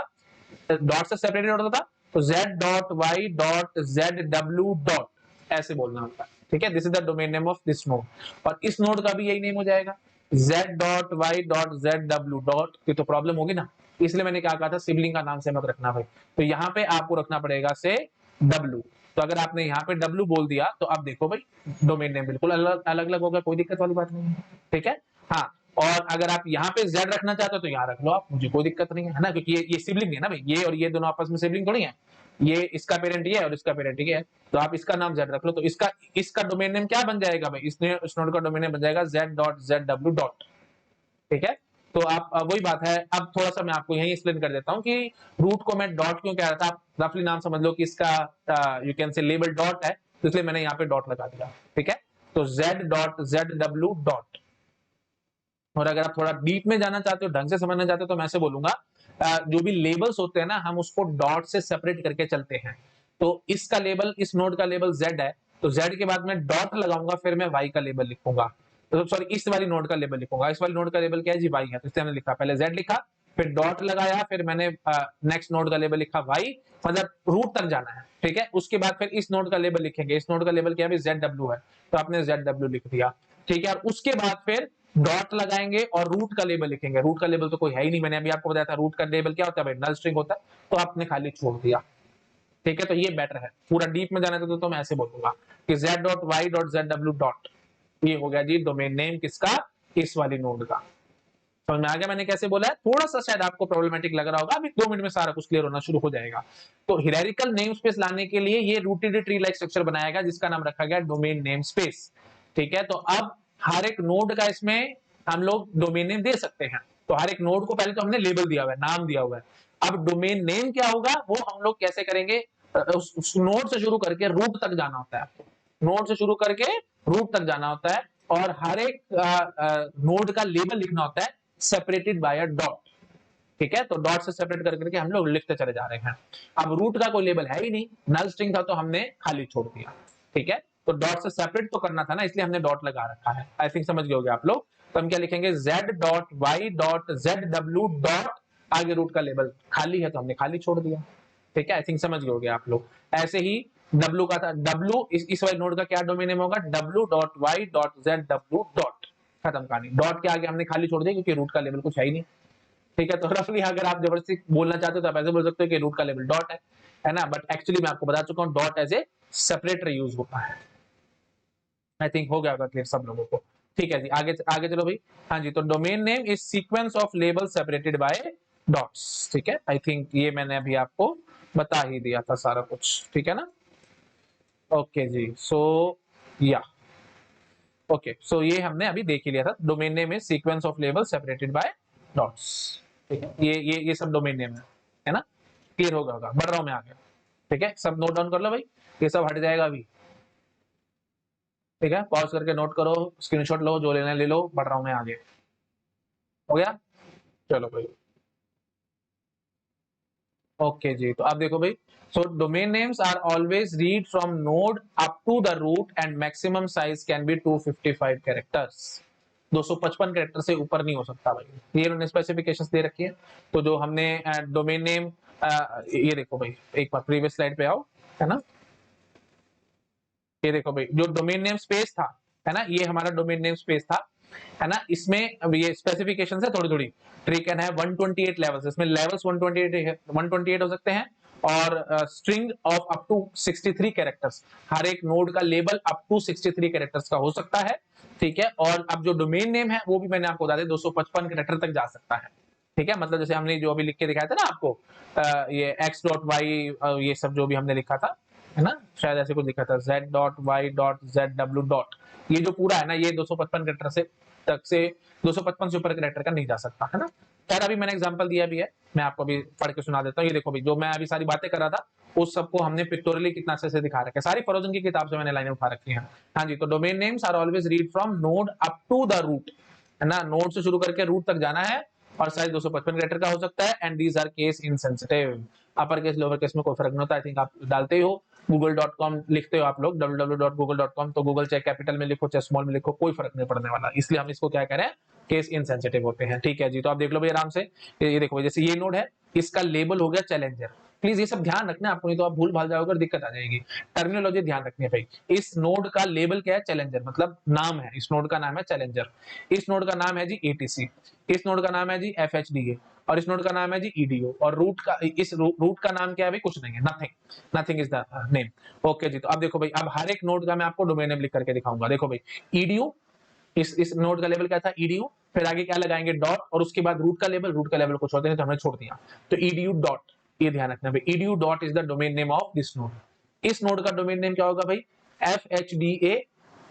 S1: डॉट से सेपरेटेड होता था, तो z.y.zw. ऐसे बोलना होता है, ठीक है, this is the domain name of this node, और इस नोड का भी यही नेम हो जाएगा, z.y.zw. ये तो प्रॉब्लम होगी ना, इसलिए मैंने क्या कहा था, सिबलिंग का नाम से मत रखना भाई, तो यहाँ पे आपको रखना पड़ेगा से W। तो अगर आपने यहाँ पे W बोल दिया, तो अब देखो भाई, डोमेन नेम बिल्कुल अलग अलग होगा, कोई दिक्कत वाली बात नहीं है, ठीक है। हाँ, और अगर आप यहाँ पे Z रखना चाहते हो तो यहाँ रख लो आप, मुझे कोई दिक्कत नहीं है ना, क्योंकि ये सिबलिंग है ना भाई, ये और ये दोनों आपस में सिबलिंग थोड़ी है, ये इसका पेरेंट ये है और इसका पेरेंट ये है, तो आप इसका नाम Z रख लो, तो इसका डोमेन नेम क्या बन जाएगा भाई, इस नोड का डोमेन नेम बन जाएगा z.zw. ठीक है, तो आप वही बात है। अब थोड़ा सा मैं आपको यही एक्सप्लेन कर देता हूँ कि रूट को मैं डॉट क्यों कह रहा था, आप रफली नाम समझ लो कि इसका you can say label dot है, तो इसलिए मैंने यहाँ पे डॉट लगा दिया, ठीक है, तो z.zw. और अगर आप थोड़ा डीप में जाना चाहते हो, ढंग से समझना चाहते हो, तो मैं ऐसे बोलूंगा, जो भी लेबल्स होते हैं ना, हम उसको डॉट से सेपरेट करके चलते हैं। तो इसका लेबल, इस नोड का लेबल Z है, तो Z के बाद में डॉट लगाऊंगा, फिर मैं Y का लेबल लिखूंगा, तो सॉरी, इस वाली नोड का लेबल लिखूंगा, इस वाली नोड का लेबल क्या है जी, Y है, तो इसलिए मैंने लिखा, पहले Z लिखा, फिर डॉट लगाया, फिर मैंने नेक्स्ट नोड का लेबल लिखा Y, मतलब रूट तक जाना है, ठीक है। उसके बाद फिर इस नोड का लेबल लिखेंगे, इस नोड का लेबल क्या है, ZW है, तो आपने ZW लिख दिया, ठीक है। और उसके बाद फिर डॉट लगाएंगे और रूट का लेबल लिखेंगे, रूट का लेबल तो कोई है ही नहीं, मैंने अभी आपको बताया था रूट का लेबल क्या होता है भाई, नल स्ट्रिंग होता है, तो आपने खाली छोड़ दिया, ठीक है। तो ये बेटर है, पूरा डीप में जाना चाहते तो मैं ऐसे बोलूंगा कि z.y.zw. ये हो गया जी डोमेन नेम किसका, इस वाली नोड का। समझ में आ गया मैंने कैसे बोला है, थोड़ा सा शायद आपको प्रॉब्लमेटिक लग रहा होगा, अभी 2 मिनट में सारा कुछ क्लियर होना शुरू हो जाएगा। तो हियरार्किकल नेम स्पेस लाने के लिए ये रूटेड ट्री लाइक स्ट्रक्चर बनाया गया, जिसका नाम रखा गया डोमेन नेम स्पेस, ठीक है। तो अब हर एक नोड का इसमें हम लोग डोमेन नेम दे सकते हैं, तो हर एक नोड को पहले तो हमने लेबल दिया हुआ है, नाम दिया हुआ है, अब डोमेन नेम क्या होगा वो हम लोग कैसे करेंगे, उस नोड से शुरू करके रूट तक जाना होता है आपको, नोड से शुरू करके रूट तक जाना होता है, और हर एक नोड का लेबल लिखना होता है सेपरेटेड बाय अ डॉट, ठीक है, तो डॉट से सेपरेट कर करके हम लोग लिखते चले जा रहे हैं। अब रूट का कोई लेबल है ही नहीं, नल स्ट्रिंग था तो हमने खाली छोड़ दिया। ठीक है, तो डॉट से सेपरेट तो करना था ना, इसलिए हमने डॉट लगा रखा है। आई थिंक समझ गए होगे आप लोग। तो हम क्या लिखेंगे, z.y.zw डॉट, आगे रूट का लेबल खाली है तो हमने खाली छोड़ दिया। ठीक है, आई थिंक समझ गए होगे आप लोग। ऐसे ही w का था, w इस वाले नोड का क्या डोमेन नेम होगा, w.y.zw डॉट, खत्म कहानी। डॉट के आगे हमने खाली छोड़ दिया क्योंकि रूट का लेबल कुछ है ही नहीं। ठीक है, तो रफली अगर आप जबरदस्ती बोलना चाहते हो तो आप ऐसे बोल सकते हो कि रूट का लेबल डॉट है ना, बट एक्चुअली मैं आपको बता चुका हूं dot as a separator use होता है। आई थिंक हो गया होगा क्लियर सब लोगों को। ठीक है जी, आगे आगे चलो भाई। हाँ जी, तो domain name is sequence of label separated by dots. ठीक है, आई थिंक ये मैंने अभी आपको बता ही दिया था सारा कुछ, ठीक है ना। ओके जी, सो या ओके, सो ये हमने अभी देख ही लिया था। Domain name is sequence of label separated by dots. ठीक है, ये सब डोमेन नेम है ना। क्लियर होगा, बढ़ रहा हूं मैं आगे। ठीक है, सब नोट डाउन कर लो भाई, ये सब हट जाएगा अभी। ठीक है, पॉज करके नोट करो, स्क्रीनशॉट लो, जो लेना ले लो, बढ़ रहा हूं मैं आगे। हो गया, चलो भाई। ओके जी, तो अब देखो भाई, so domain names are always read from node up to the root and maximum size can be 255 characters. 255 character से ऊपर नहीं हो सकता भाई, ये उन्होंने स्पेसिफिकेशंस दे रखी है। तो जो हमने डोमेन नेम, ये देखो भाई, एक बार प्रीवियस स्लाइड पे आओ, है ना। ये देखो भाई, जो डोमेन नेम स्पेस था, है ना, ये हमारा डोमेन नेम स्पेस था, है ना। इसमें अब ये स्पेसिफिकेशन है थोड़ी थोड़ी, ट्री कैन है 128 लेवल्स, इसमें लेवल्स 128 हो सकते हैं, और string of up to 63 characters, हर एक नोड का लेबल अप टू 63 कैरेक्टर्स का हो सकता है। ठीक है, और अब जो डोमेन नेम है वो भी मैंने आपको बता दिया 255 कैरेक्टर तक जा सकता है। ठीक है, मतलब जैसे हमने जो अभी लिख के दिखाया था ना आपको, ये x.y, ये सब जो भी हमने लिखा था, है ना, शायद ऐसे कुछ लिखा था z.y.zw डॉट, ये जो पूरा है ना, ये 255 कैरेक्टर से तक से 255 से ऊपर कैरेक्टर का नहीं जा सकता, है ना। खैर अभी मैंने एग्जांपल दिया भी है, मैं आपको अभी पढ़ के सुना देता हूँ। ये देखो भाई, जो मैं अभी सारी बातें कर रहा था उस सबको हमने पिक्टोरियली कितना अच्छे से दिखा रखा है, सारी फरोजन की किताब से मैंने लाइनें उठा रखी हैं। हाँ जी, तो domain names are always read from node up to the root, है ना, नोड से शुरू करके रूट तक जाना है, और साइज 255 कैरेक्टर का हो सकता है, and these are case insensitive. Upper case lower case में कोई फर्क नहीं होता। आई थिंक आप डालते ही हो, google.com लिखते हो आप लोग, www.google.com, तो गूगल चाहे कैपिटल में लिखो चाहे स्मॉल में लिखो, कोई फर्क नहीं पड़ने वाला, इसलिए हम इसको क्या कह रहे हैं, केस इनसेंसिटिव होते हैं। ठीक है जी, तो आप देख लो भाई आराम से, ये देखो जैसे ये नोड है, इसका लेबल हो गया चैलेंजर। प्लीज ये सब ध्यान रखना आपको, नहीं तो आप भूल भाल जाओगे और दिक्कत आ जाएगी। टर्मिनोलॉजी ध्यान रखनी है भाई। इस नोड का लेबल क्या है, चैलेंजर, मतलब नाम है, इस नोड का नाम है चैलेंजर। इस नोड का नाम है जी एटीसी, इस नोड का नाम है जी एफएचडीए, और इस नोड का नाम है जी ईडीओ, और रूट का, इस रूट का नाम क्या है भाई, कुछ नहीं है, nothing, nothing is the name. Okay जी, तो अब देखो भाई, अब हर एक नोड का मैं आपको डोमेन नेम लिख करके दिखाऊंगा। देखो भाई, ईडीओ, इस नोड का लेवल क्या था, ईडीयू, फिर आगे क्या लगाएंगे, डॉट, और उसके बाद रूट का लेवल कुछ होते हैं तो हमने छोड़ दिया, तो ईडीयू डॉट, ये ध्यान रखना भाई, EDU dot is the domain name of this node. इस नोड का डोमेन नेम क्या होगा भाई, एफ एच डी ए,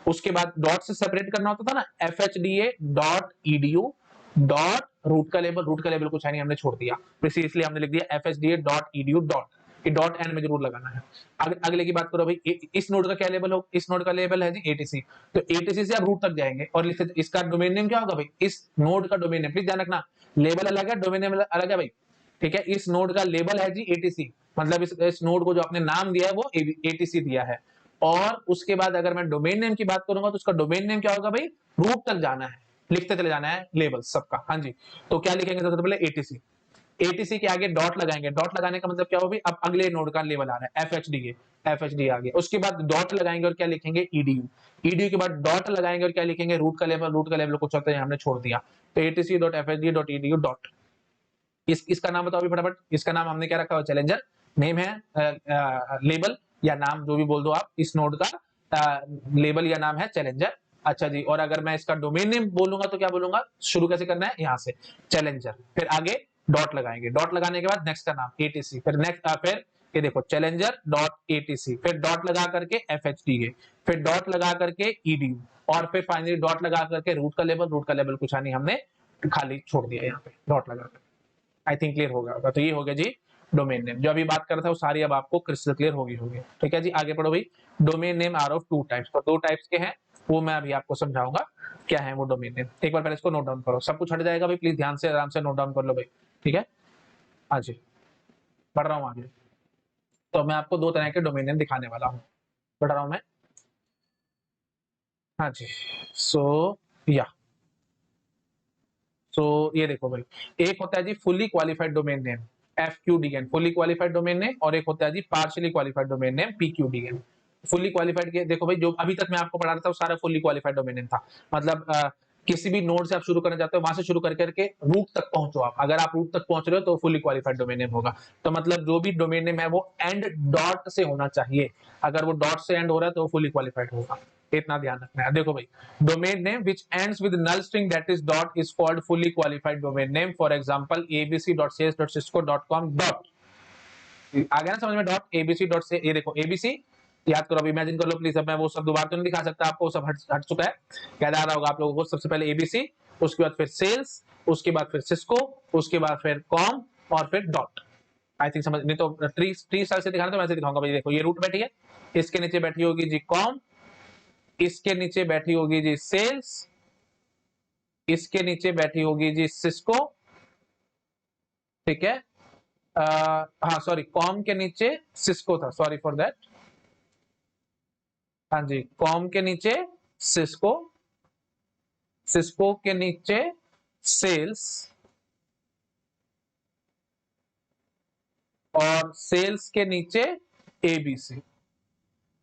S1: उसके बाद डॉट से सेपरेट करना होता था ना, F H D A dot EDU dot root का लेवल कुछ है नहीं, हमने छोड़ दिया, इसलिए हमने लिख दिया F H D A dot EDU dot, ये डॉट एंड में जरूर लगाना है। अगले की बात करो भाई, इस नोड का क्या लेवल हो, इस नोड का लेवल है जी एटीसी, तो एटीसी से आप रूट तक जाएंगे, और इसका डोमेन नेम क्या होगा भाई, इस नोड का डोमेन नेम, प्लीज ध्यान रखना, लेवल अलग है, डोमेन नेम अलग है भाई। ठीक है, इस नोड का लेबल है जी एटीसी, मतलब इस नोड को जो आपने नाम दिया है वो एटीसी दिया है, और उसके बाद अगर मैं डोमेन नेम की बात करूंगा तो उसका डोमेन नेम क्या होगा भाई, रूट तक जाना है, लिखते चले जाना है लेबल सबका। हाँ जी, तो क्या लिखेंगे सबसे पहले एटीसी, एटीसी के आगे डॉट लगाएंगे, डॉट लगाने का मतलब क्या हो भाई, अब अगले नोड का लेवल आ रहा है एफएचडी, एफएचडी आ गया, उसके बाद डॉट लगाएंगे और क्या लिखेंगे, ईडीयू, ईडीयू के बाद डॉट लगाएंगे और क्या लिखेंगे, रूट का लेवल कुछ होता है हमने छोड़ दिया, तो ATC dot FHD dot EDU dot, इसका नाम बताओ फटाफट, इसका नाम हमने क्या रखा हुआ, चैलेंजर नेम है, लेबल या नाम जो भी बोल दो आप, इस नोड का लेबल या नाम है चैलेंजर। अच्छा जी, और अगर मैं इसका डोमेन नेम बोलूंगा तो क्या बोलूंगा, शुरू कैसे करना है, यहाँ से चैलेंजर, फिर आगे डॉट लगाएंगे, डॉट लगाने के बाद नेक्स्ट का नाम एटीसी, फिर नेक्स्ट फिर ये देखो चैलेंजर डॉट एटीसी, फिर डॉट लगा करके एफएचडी, फिर डॉट लगा करके ईडीयू, और फिर फाइनली डॉट लगा करके रूट का लेवल कुछ नहीं, हमने खाली छोड़ दिया यहाँ पे डॉट लगा कर। आई थिंक क्लियर होगा, तो ये हो गया जी डोमेन नेम, जो अभी बात कर रहा था वो सारी अब आपको क्रिस्टल क्लियर होगी। ठीक है जी, आगे पढ़ो भाई। Domain name are of two types, तो दो टाइप्स के हैं, वो मैं अभी आपको समझाऊंगा क्या है वो डोमेन नेम। एक बार पहले इसको नोट डाउन करो, सब कुछ हट जाएगा भाई, प्लीज ध्यान से आराम से नोट डाउन कर लो भाई। ठीक है, हाँ जी, बढ़ रहा हूँ आगे। तो मैं आपको दो तरह के डोमेन नेम दिखाने वाला हूँ, बढ़ रहा हूँ मैं। हाँ जी, सो या ये देखो भाई, एक होता है जी fully qualified domain name FQDN, fully qualified domain name, और एक होता है जी partially qualified domain name PQDN। Fully qualified के देखो भाई, जो अभी तक मैं आपको पढ़ा रहा था वो सारा फुल्ली क्वालिफाइड डोमेन नेम था। मतलब किसी भी नोड से आप शुरू करना चाहते हो, वहां से शुरू कर करके रूट तक पहुंचो आप। अगर आप रूट तक पहुंच रहे हो तो फुल्ली क्वालिफाइड डोमेन नेम होगा। तो मतलब जो भी डोमेन नेम है वो एंड डॉट से होना चाहिए। अगर वो डॉट से एंड हो रहा है तो वो फुल्ली क्वालिफाइड होगा। इतना ध्यान रखना है। देखो भाई, domain name which ends with null string that is dot is called fully qualified domain name. For example, abc.cs.cisco.com dot, आ गया ना समझ में? डॉट एबीसी डॉट से, ये देखो एबीसी याद करो, अब इमेजिन कर लो प्लीज। अब मैं वो सब दोबारा तो नहीं दिखा सकता आपको, सब हट चुका है। याद आ रहा होगा आप लोगों को, सबसे पहले एबीसी, उसके बाद फिर सेल्स, उसके बाद फिर सिस्को, उसके बाद फिर कॉम, और फिर डॉट। आई थिंक समझ, नहीं तो ट्री स्टाइल से दिखाना तो वैसे दिखाऊंगा भाई। देखो ये रूट बैठी है, इसके नीचे बैठी होगी जी कॉम, इसके नीचे बैठी होगी जी सेल्स, इसके नीचे बैठी होगी जी सिस्को, ठीक है। हाँ सॉरी, कॉम के नीचे सिस्को था, सॉरी फॉर दैट। हाँ जी, कॉम के नीचे सिस्को, सिस्को के नीचे सेल्स, और सेल्स के नीचे एबीसी।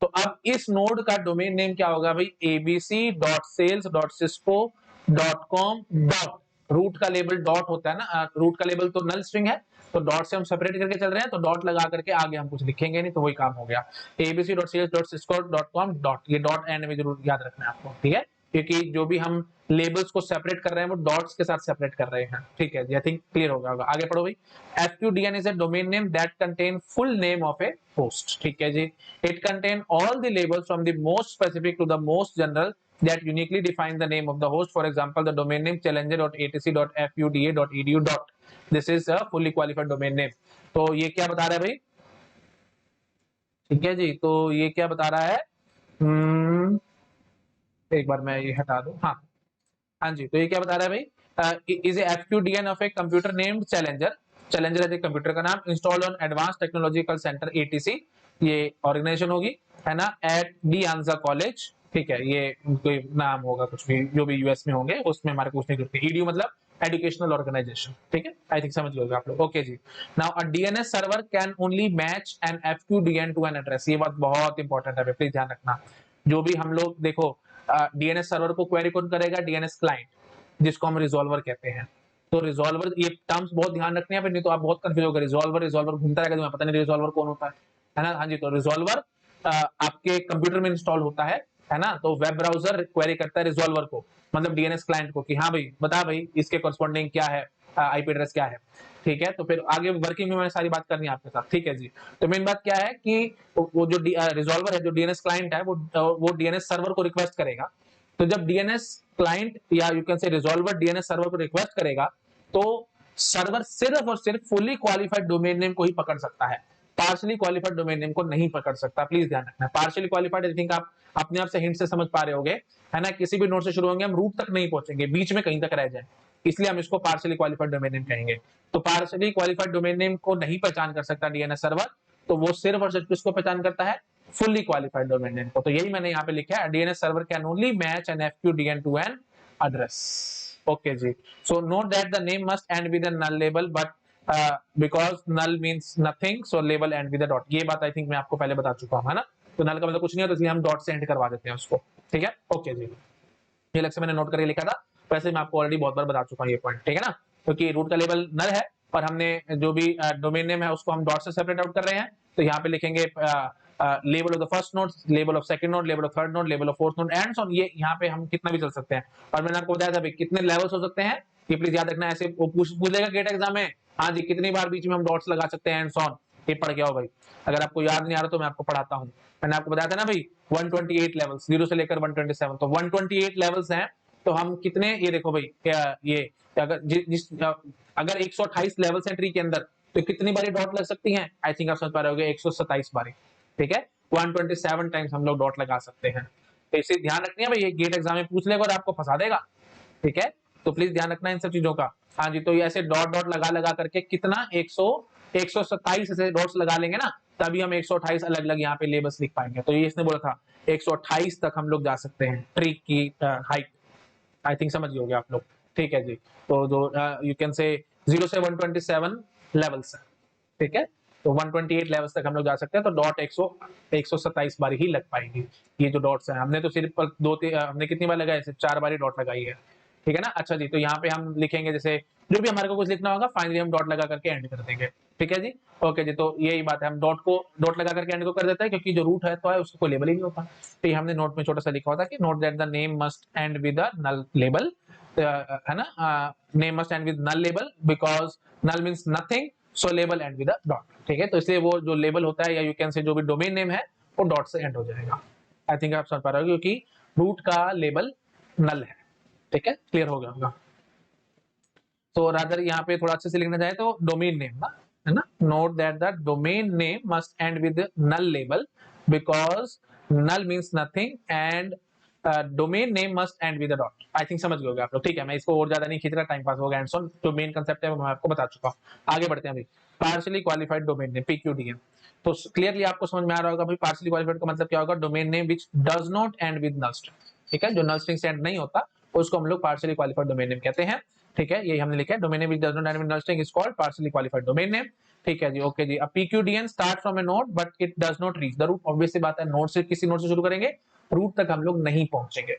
S1: तो अब इस नोड का डोमेन नेम क्या होगा भाई? abc.sales.cisco.com डॉट, रूट का लेबल डॉट होता है ना, रूट का लेबल तो नल स्ट्रिंग है, तो डॉट से हम सेपरेट करके चल रहे हैं, तो डॉट लगा करके आगे हम कुछ लिखेंगे नहीं, तो वही काम हो गया। abc.sales.cisco.com डॉट, ये डॉट एंड में जरूर याद रखना है आपको, ठीक है, क्योंकि जो भी हम लेबल्स को सेपरेट कर रहे हैं वो डॉट्स के साथ सेपरेट कर रहे हैं, ठीक है जी। आई थिंक क्लियर हो गया होगा। आगे पढ़ो भाई। FQDN is a domain name that contain full name of a host, ठीक है जी। It contain all the labels from the most specific to the most general that uniquely define the name of the host. For example, the domain name challenger.atc.fuda.edu. This is a fully qualified domain name. तो ये क्या बता रहा है भाई? ठीक है जी, तो ये क्या बता रहा है? एक बार मैं ये हटा दूं। हाँ हाँ जी, तो ये क्या बता रहा है भाई? Is FQDN of a computer named challenger. Challenger है कंप्यूटर का नाम, install on advance technological centre ATC, ये ऑर्गेनाइजेशन होगी, है ना, एट डी आंजा कॉलेज, ठीक है। ये कोई नाम होगा कुछ भी, जो भी यूएस में होंगे उसमें हमारे कुछ नहीं करते। EDU मतलब एजुकेशनल ऑर्गेनाइजेशन, ठीक है। आई थिंक समझ लोगे आप लोग। Okay ji. Now a DNS server can only match an FQDN to an address. ये बात बहुत इंपॉर्टेंट है, प्लीज ध्यान रखना। जो भी हम लोग देखो, DNS सर्वर को क्वेरी कौन करेगा? DNS क्लाइंट, जिसको हम रिजॉल्वर कहते हैं। तो रिजॉल्वर, ये टर्म्स बहुत ध्यान रखने हैं, नहीं तो आप बहुत कंफ्यूज होगा। रिजॉल्वर रिजॉल्वर घूमता रहेगा, तुम्हें पता नहीं रिजॉल्वर कौन होता है ना। हाँ जी, तो रिजॉल्वर आपके कंप्यूटर में इंस्टॉल होता है ना। तो वेब ब्राउजर क्वेरी करता है रिजॉल्वर को, मतलब DNS क्लाइंट को, कि हाँ भाई बता भाई इसके कॉरस्पॉन्डिंग क्या है, IP एड्रेस क्या है, ठीक है। तो फिर आगे वर्किंग में मैंने सारी बात करनी है आपके साथ, ठीक है जी। तो मेन बात क्या है कि वो जो रिजॉल्वर है, जो DNS क्लाइंट है, वो DNS सर्वर को रिक्वेस्ट करेगा। तो जब DNS क्लाइंट या you can say resolver DNS server को रिक्वेस्ट करेगा, तो सर्वर सिर्फ और सिर्फ फुली क्वालिफाइड डोमेन नेम को ही पकड़ सकता है, पार्शियली क्वालिफाइड डोमेन नेम को नहीं पकड़ सकता। प्लीज ध्यान रखना। पार्शियली क्वालिफाइड, आई थिंक आप अपने आप से हिंट से समझ पा रहे होंगे, है ना। किसी भी नोड से शुरू होंगे हम, रूट तक नहीं पहुंचेंगे, बीच में कहीं तक रह जाए, इसलिए हम इसको पार्शियली क्वालिफाइड डोमेन नेम कहेंगे। तो पार्शियली क्वालिफाइड डोमेन नेम को नहीं पहचान कर सकता DNS सर्वर, तो वो सिर्फ और सिर्फ किसको पहचान करता है? फुल्ली क्वालिफाइड डोमेन नेम को। तो यही मैंने यहाँ पे लिखा है, DNS server can only match an FQDN to an address. Okay जी। So note that the name must end with a null label, but because null means nothing, so label end with a dot. ये बात I think मैं आपको पहले बता चुका हूँ, है ना। तो null का मतलब कुछ नहीं है, तो इसलिए हम डॉट से एंड करवा देते हैं उसको, ठीक है। ओके जी, ये अलग से मैंने नोट करके लिखा था, वैसे मैं आपको ऑलरेडी बहुत बार बता चुका हूँ ये पॉइंट, ठीक है ना। क्योंकि रूट का लेवल नल है, और हमने जो भी डोमेन नेम है उसको हम डॉट से सेपरेट आउट कर रहे हैं। तो यहाँ पे लिखेंगे level of the first node, level of second node, level of third node, level of fourth node, and so on. ये यहाँ पे हम कितना भी चल सकते हैं। और मैंने आपको बताया था भाई कितने लेवल्स हो सकते हैं, ये प्लीज याद रखना। ऐसे वो पूछेगा गेट एग्जाम में, हाँ जी कितनी बार बीच में हम डॉट्स लगा सकते हैं, एंड सो ऑन। ये पढ़ गया हो भाई। अगर आपको याद नहीं आ रहा तो मैं आपको पढ़ाता हूँ। मैंने आपको बताया था ना भाई 128 लेवल्स, 0 से लेकर 127, तो 128 लेवल्स हैं। तो हम कितने, ये देखो भाई, ये अगर अगर 128 लेवल्स हैं ट्री के अंदर, तो कितनी बारी डॉट लग सकती हैं? आई थिंक आप समझ पा रहे होगे, 127 बारी, ठीक है। 127 टाइम्स हम लोग डॉट लगा सकते हैं। तो इसे ध्यान रखनी है भाई, ये गेट एग्जाम में पूछ लेगा और आपको फंसा देगा, ठीक है। तो प्लीज ध्यान रखना इन सब चीजों का। हाँ जी, तो ये ऐसे डॉट डॉट लगा लगा करके कितना 127 ऐसे डॉट्स लगा लेंगे ना, तभी हम 128 अलग अलग यहाँ पे लेबल्स लिख पाएंगे। तो ये इसने बोला था 128 तक हम लोग जा सकते हैं ट्री की हाइट। आई थिंक समझ गए आप लोग। ठीक है जी, तो जो यू कैन से 0 से 127 लेवल्स है, ठीक है, तो 128 लेवल्स तक हम लोग जा सकते हैं। तो डॉट 127 बार ही लग पाएंगी ये जो डॉट्स हैं। हमने तो सिर्फ हमने कितनी बार लगाई, सिर्फ 4 बार ही डॉट लगाई है, ठीक है ना। अच्छा जी, तो यहाँ पे हम लिखेंगे जैसे जो भी हमारे को कुछ लिखना होगा, फाइनली हम डॉट लगा करके एंड कर देंगे, ठीक है जी। ओके जी, तो यही बात है, हम डॉट लगा करके एंड को कर देते हैं, क्योंकि जो रूट है तो है उसको कोई लेबल ही नहीं होता। तो ये हमने नोट में छोटा सा लिखा होता है कि note that the name must end with the null label, है ना, name must end with null label because null means nothing, so label end with dot, ठीक है। तो इसलिए वो जो लेबल होता है या यू कैन से जो भी डोमेन नेम है वो डॉट से एंड हो जाएगा। आई थिंक आप समझ पा रहे हो, क्योंकि रूट का लेबल नल है, ठीक है, क्लियर हो गया होगा। तो रादर यहाँ पे थोड़ा अच्छे से लिखना चाहे तो डोमेन नेम ना, है ना, note that the domain name must end with null label because null means nothing and domain name must end with dot. I think समझ गए आप लोग, ठीक है। मैं इसको और ज्यादा नहीं खींच रहा, टाइम पास हो गया, एंड जो मेन कंसेप्ट है वो मैं आपको बता चुका हूँ। आगे बढ़ते हैं अभी, पार्शियली क्वालिफाइड डोमेन नेम पीक्यूडीएन। तो क्लियरली आपको समझ में आ रहा होगा भाई पार्शियली क्वालिफाइड का मतलब क्या होगा, domain name which does not end with null string, ठीक है, जो नल स्ट्रिंग से एंड नहीं होता उसको हम लोग पार्शियली क्वालिफाइड डोमेन नेम कहते हैं, ठीक है। यही हमने लिखा है, domain name which does not end with null string is called partially qualified domain name, ठीक है जी। ओके जी, अब PQDN start from a node but it does not reach the root. Obvious सी बात है, नोड से किसी नोड से शुरू करेंगे, रूट तक हम लोग नहीं पहुंचेंगे,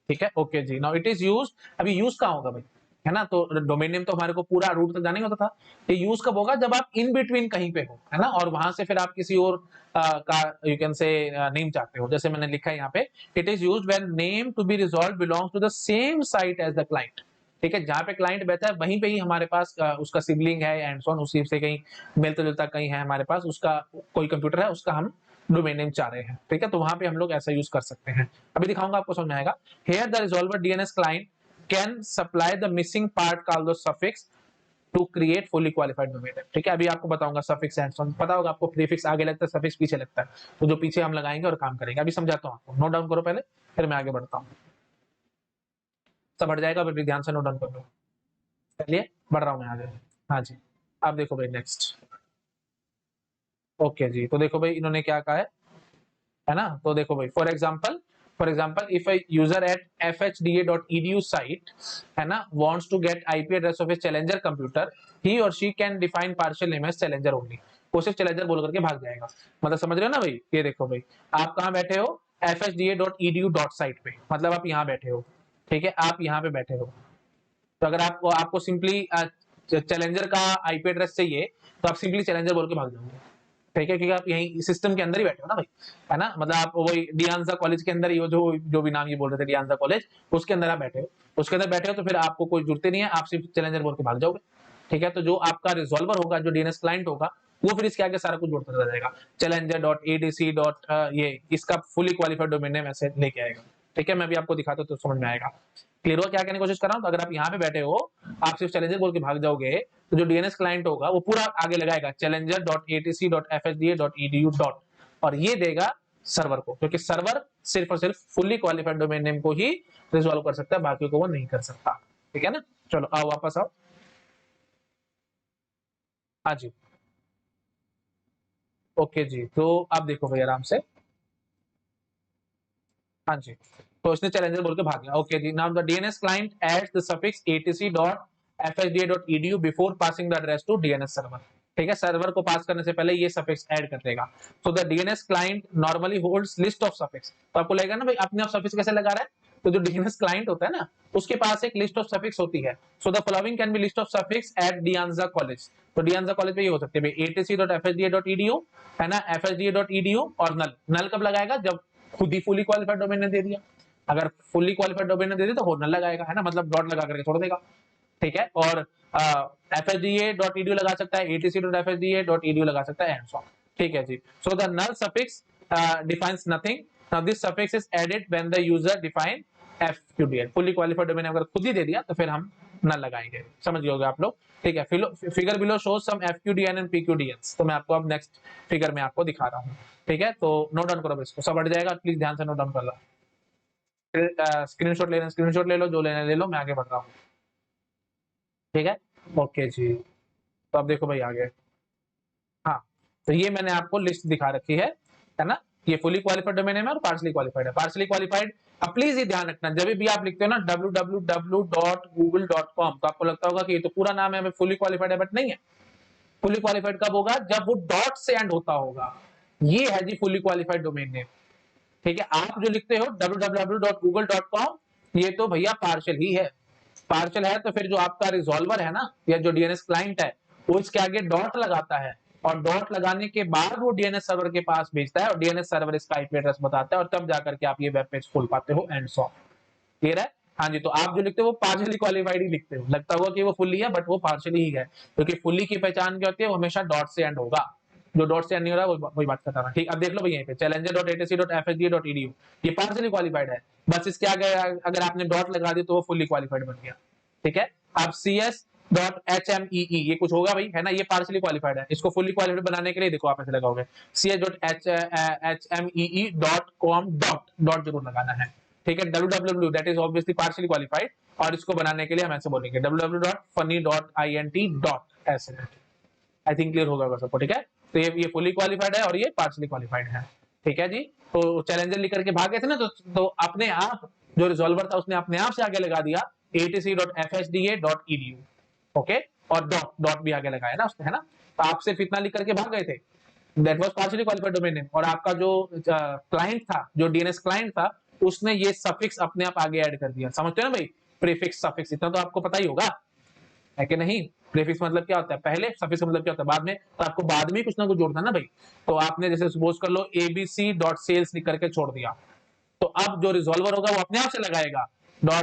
S1: ठीक है। Okay ji, now it is used, अभी यूज कहां होगा भाई, है ना, तो डोमेन नेम तो हमारे को पूरा रूट तक जाने होता था, ये यूज कब होगा, जब आप इन बिटवीन कहीं पे हो, है ना, और वहां से फिर आप किसी और का यू कैन से नेम चाहते हो। जैसे मैंने लिखा है यहाँ पे, it is used when name to be resolve belongs to the same site as the client, ठीक है, जहां पे क्लाइंट बैठा है वहीं पे ही हमारे पास उसका सिबलिंग है एंड सो ऑन, उसी से कहीं मिलता जुलता कहीं है हमारे पास, उसका कोई कंप्यूटर है, उसका हम डोमेन नेम चाह रहे हैं, ठीक है, तो वहां पे हम लोग ऐसा यूज कर सकते हैं। अभी दिखाऊंगा, आपको समझ में आएगा। Here the resolver DNS client can supply the missing part called the suffix to create fully qualified domain name, ठीक है। अभी आपको बताऊंगा सफिक्स एंड सो ऑन, पता होगा आपको, प्रीफिक्स आगे लगता है, सफिक्स पीछे लगता है, तो जो पीछे हम लगाएंगे और काम करेंगे। अभी समझाता हूं आपको, नोट डाउन करो पहले, फिर मैं आगे बढ़ता हूँ, सब हट जाएगा, फिर ध्यान से नोट डाउन कर लो। चलिए बढ़ रहा हूँ मैं आगे। हाँ जी, अब देखो भाई नेक्स्ट। ओके जी, तो देखो भाई इन्होंने क्या कहा है ना, तो देखो भाई for example if a user at fhda.edu site, है ना, wants to get IP address of a challenger computer, he और she can define partial name as challenger only. वो सिर्फ चैलेंजर बोल करके भाग जाएगा, मतलब समझ रहे हो ना भाई। ये देखो भाई, आप कहाँ बैठे हो, fhda.edu डॉट साइट पे, मतलब आप यहाँ बैठे हो, ठीक है, आप यहाँ पे बैठे हो। तो अगर आपको सिंपली चैलेंजर का आईपी एड्रेस चाहिए, तो आप सिंपली चैलेंजर बोल के भाग जाओगे, ठीक है, क्योंकि आप यही सिस्टम के अंदर ही बैठे हो ना भाई, है ना, मतलब आप वही डियांजा कॉलेज के अंदर ही हो, जो भी नाम ये बोल रहे थे डियांजा कॉलेज, उसके अंदर आप बैठे हो, उसके अंदर बैठे हो, तो फिर आपको कोई जरूरत नहीं है, आप सिर्फ चैलेंजर बोल के भाग जाओगे, ठीक है। तो जो आपका रिजॉल्वर होगा, जो डीएनएस क्लाइंट होगा, वो फिर इसके आगे सारा कुछ जोड़ता चला जाएगा, चैलेंजर डॉट एडीसी डॉट ये इसका फुली क्वालिफाइड डोमेन नेम ऐसे लेके आएगा, ठीक है। मैं भी आपको दिखाता हूँ तो समझ में आएगा। क्लियर हो क्या कहने की कोशिश कर रहा हूँ। तो अगर आप यहाँ पे बैठे हो, आप सिर्फ चैलेंजर बोल के भाग जाओगे, तो जो डीएनएस क्लाइंट होगा वो पूरा आगे लगाएगा challenger.atc.fhda.edu डॉट, और ये देगा सर्वर को, क्योंकि सर्वर सिर्फ और सिर्फ फुली क्वालिफाइड डोमेन नेम को ही रिजॉल्व कर सकता है, बाकी को वो नहीं कर सकता, ठीक है ना। चलो आओ वापस आओ। हाँ जी, ओके जी, तो आप देखो भाई आराम से। हाँ जी, तो इसने चैलेंजर बोल के भाग गया। Okay ji, now the DNS client adds the suffix atc.fhda.edu before passing the address to DNS server, ठीक है, सर्वर को पास करने से पहले ये सफिक्स ऐड कर देगा। So the DNS client normally holds list of suffix. तो आपको लगेगा ना भाई अपने आप सफिक्स कैसे लगा रहा है, तो जो डीएनएस क्लाइंट होता है ना, उसके पास एक लिस्ट ऑफ सफिक्स होती है। So the following can be list of suffix at De Anza college. तो डियांजा कॉलेज पे ये हो सकते हैं atc.fhda.edu, है ना, fhda.edu, और नल नल कब लगाएगा, जब खुद ही फुली क्वालिफाइड डोमेन ने दे दिया। अगर फुली क्वालिफाइड डोमेन ने दे दिया तो होल्डर लगाएगा, है ना, मतलब डॉट लगा करके छोड़ देगा, ठीक है। और fhda.edu लगा सकता है, atc.fhda.edu लगा सकता है, एंड सो ऑन, ठीक है जी। So the null suffix defines nothing. Now this suffix is added when the user define fqdn। Fully qualified domain अगर खुद ही दे दिया तो फिर हम नल लगाएंगे, समझ गए होगे आप लोग, ठीक है। Figure below shows some fqdn and pqdns। तो मैं आपको अब नेक्स्ट फिगर में आपको दिखा रहा हूँ, ठीक है। तो नोट डाउन करो इसको, सब हट जाएगा, प्लीज ध्यान से नोट डाउन कर लो। स्क्रीनशॉट लेना, स्क्रीनशॉट ले लो, जो लेना ले लो, मैं आगे बढ़ रहा हूँ, ठीक है। ओके जी, तो अब देखो भाई आगे। हाँ, तो ये मैंने आपको लिस्ट दिखा रखी है ना? ये फुली क्वालिफाइड डोमेन नेम है और पार्शली क्वालिफाइड है। पार्शली क्वालिफाइड, अब प्लीज ये ध्यान रखना, जब भी आप लिखते हो ना www.google.com, तो आपको लगता होगा कि ये तो पूरा नाम है, फुली क्वालिफाइड है, बट नहीं है। फुली क्वालिफाइड कब होगा? जब वो डॉट से एंड होता होगा। ये है जी फुली क्वालिफाइड डोमेन नेम। ठीक है, आप जो लिखते हो www.google.com, ये तो भैया पार्शल ही है। पार्शल है तो फिर जो आपका रिजॉल्वर है ना, या जो डीएनएस क्लाइंट है, वो इसके आगे डॉट लगाता है, और डॉट लगाने के बाद वो डीएनएस सर्वर के पास भेजता है, और डीएनएस सर्वर इसका आईपी एड्रेस बताता है, और तब जाकर के आप ये वेब पेज खोल पाते हो, एंड सो। क्लियर है? हाँ जी, तो आप जो लिखते हो वो पार्शियली क्वालिफाइड ही लिखते हो, लगता होगा कि वो फुल्ली है, बट वो पार्शियली ही है, क्योंकि फुल्ली की पहचान क्या होती है? वो हमेशा डॉट से एंड होगा। जो डॉट से एंड नहीं हो रहा है वही बात करता है। ठीक, अब देख लो भाई यहीं पे challenger.atc.fsda.edu, ये पार्शियली क्वालिफाइड है, बस इसके आगे अगर आपने डॉट लगा दी तो वो फुल्ली क्वालिफाइड बन गया। ठीक है, अब cs.hmee, ये कुछ होगा भाई, है ना? ये पार्शियली क्वालिफाइड है, इसको फुल्ली क्वालिफाइड बनाने के लिए देखो आप ऐसे लगाओगे cs.hmee.com डॉट जरूर लगाना है। ठीक है, www that is obviously partially qualified, और इसको बनाने के लिए हम ऐसे बोलेंगे www.funny.int ऐसे। आई थिंक क्लियर होगा सबको। ठीक है, तो ये फुली क्वालिफाइड है और ये पार्शियली क्वालिफाइड है। ठीक है जी, तो चैलेंजर लिख करके भाग गए थे ना, तो अपने आप जो रिजॉल्वर था उसने अपने आप से आगे लगा दिया atc.fsda.edu। ओके, और डॉट भी आगे लगाया ना उसने, है ना? तो आप सिर्फ इतना लिख करके भाग गए थे, that was partially qualified domain name, और आपका जो क्लाइंट था, जो डीएनएस क्लाइंट था, उसने ये सफिक्स अपने आप आगे ऐड कर दिया। समझते हो ना भाई? प्रीफिक्स सफिक्स, इतना तो आपको पता ही होगा, है कि नहीं? प्रीफिक्स मतलब क्या होता है पहले, सफिक्स मतलब क्या होता है बाद में, तो आपको बाद में कुछ ना कुछ जोड़ना ना भाई। तो आपने जैसे सपोज कर लो abc.sales लिख करके छोड़ दिया, तो अब जो रिजॉल्वर होगा वो अपने आप से लगाएगा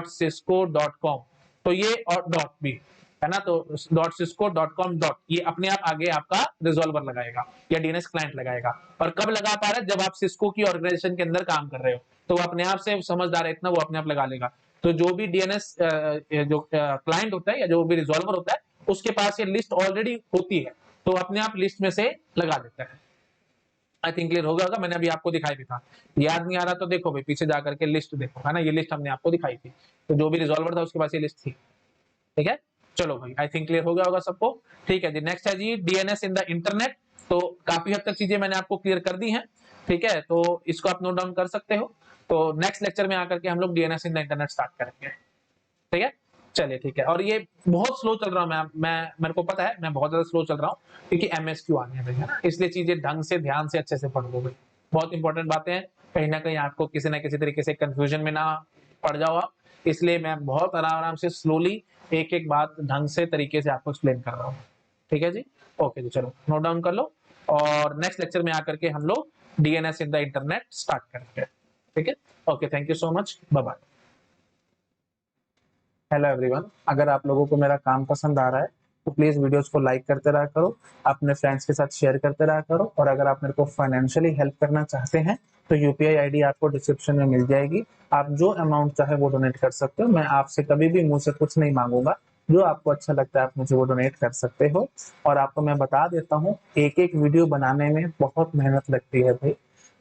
S1: .cisco.com, तो ये और डॉट भी, है ना? तो .cisco.com डॉट, ये अपने आप आगे आपका रिजॉल्वर लगाएगा या डीएनएस क्लाइंट लगाएगा। और कब लगा पा रहा है? जब आप सिस्को की ऑर्गेनाइजेशन के अंदर काम कर रहे हो, तो वो अपने आप से समझदार है इतना, वो अपने आप लगा लेगा। तो जो भी डीएनएस जो क्लाइंट होता है या जो भी रिजॉल्वर होता है, उसके पास ये लिस्ट ऑलरेडी होती है, तो अपने आप लिस्ट में से लगा देता है। आई थिंक क्लियर हो गया, मैंने अभी आपको दिखाई भी था। याद नहीं आ रहा तो देखो भाई पीछे जाकर के लिस्ट देखो, है ना? ये लिस्ट हमने आपको दिखाई थी, तो जो भी रिजॉल्वर था उसके पास ये लिस्ट थी। ठीक है, चलो भाई आई थिंक क्लियर हो गया होगा सबको। ठीक है जी, नेक्स्ट है जी डीएनएस इन द इंटरनेट। तो काफी हद तक चीजें मैंने आपको क्लियर कर दी हैं। ठीक है, तो इसको आप नोट डाउन कर सकते हो। तो नेक्स्ट लेक्चर में आकर के हम लोग DNS in the internet start करेंगे। ठीक है, चलिए ठीक है। और ये बहुत स्लो चल रहा हूँ मैं मेरे को पता है मैं बहुत ज्यादा स्लो चल रहा हूँ, क्योंकि एमएसक्यू आने हैं भाई, है ना? इसलिए चीजें ढंग से ध्यान से अच्छे से पढ़ लो भाई, बहुत इंपॉर्टेंट बातें हैं, कहीं ना कहीं आपको किसी ना किसी तरीके से कंफ्यूजन में ना पड़ जाओ आप। इसलिए मैं बहुत आराम से स्लोली एक एक बात ढंग से तरीके से आपको एक्सप्लेन कर रहा हूँ। ठीक है जी, ओके जी, चलो नोट डाउन कर लो, और नेक्स्ट लेक्चर में आकर के हम लोग DNS in the internet start करेंगे। ठीक है, okay, thank you so much, bye bye. Hello everyone, अगर आप लोगों को मेरा काम पसंद आ रहा है तो प्लीज वीडियोस को लाइक करते रहा करो, अपने फ्रेंड्स के साथ शेयर करते रहा करो, और अगर आप मेरे को फाइनेंशियली हेल्प करना चाहते हैं तो यूपीआई आईडी आपको डिस्क्रिप्शन में मिल जाएगी। आप जो अमाउंट चाहे वो डोनेट कर सकते हो, मैं आपसे कभी भी मुंह से कुछ नहीं मांगूंगा। जो आपको अच्छा लगता है आप मुझे वो डोनेट कर सकते हो। और आपको मैं बता देता हूँ, एक एक वीडियो बनाने में बहुत मेहनत लगती है भाई।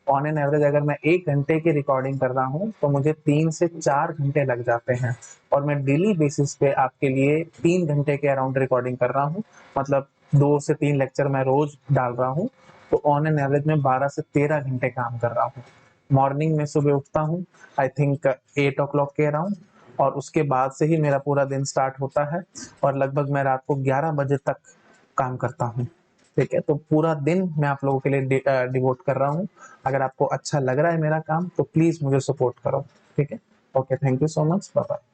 S1: ऑन एन एवरेज अगर मैं 1 घंटे की रिकॉर्डिंग कर रहा हूँ तो मुझे 3 से 4 घंटे लग जाते हैं, और मैं डेली बेसिस पे आपके लिए 3 घंटे के अराउंड रिकॉर्डिंग कर रहा हूँ। मतलब 2 से 3 लेक्चर मैं रोज डाल रहा हूँ, तो ऑन एन एवरेज में 12 से 13 घंटे काम कर रहा हूँ। मॉर्निंग में सुबह उठता हूँ, आई थिंक 8 o'clock के अराउंड, और उसके बाद से ही मेरा पूरा दिन स्टार्ट होता है, और लगभग मैं रात को 11 बजे तक काम करता हूँ। ठीक है, तो पूरा दिन मैं आप लोगों के लिए डिवोट कर रहा हूँ। अगर आपको अच्छा लग रहा है मेरा काम तो प्लीज मुझे सपोर्ट करो। ठीक है, okay, thank you so much, bye bye.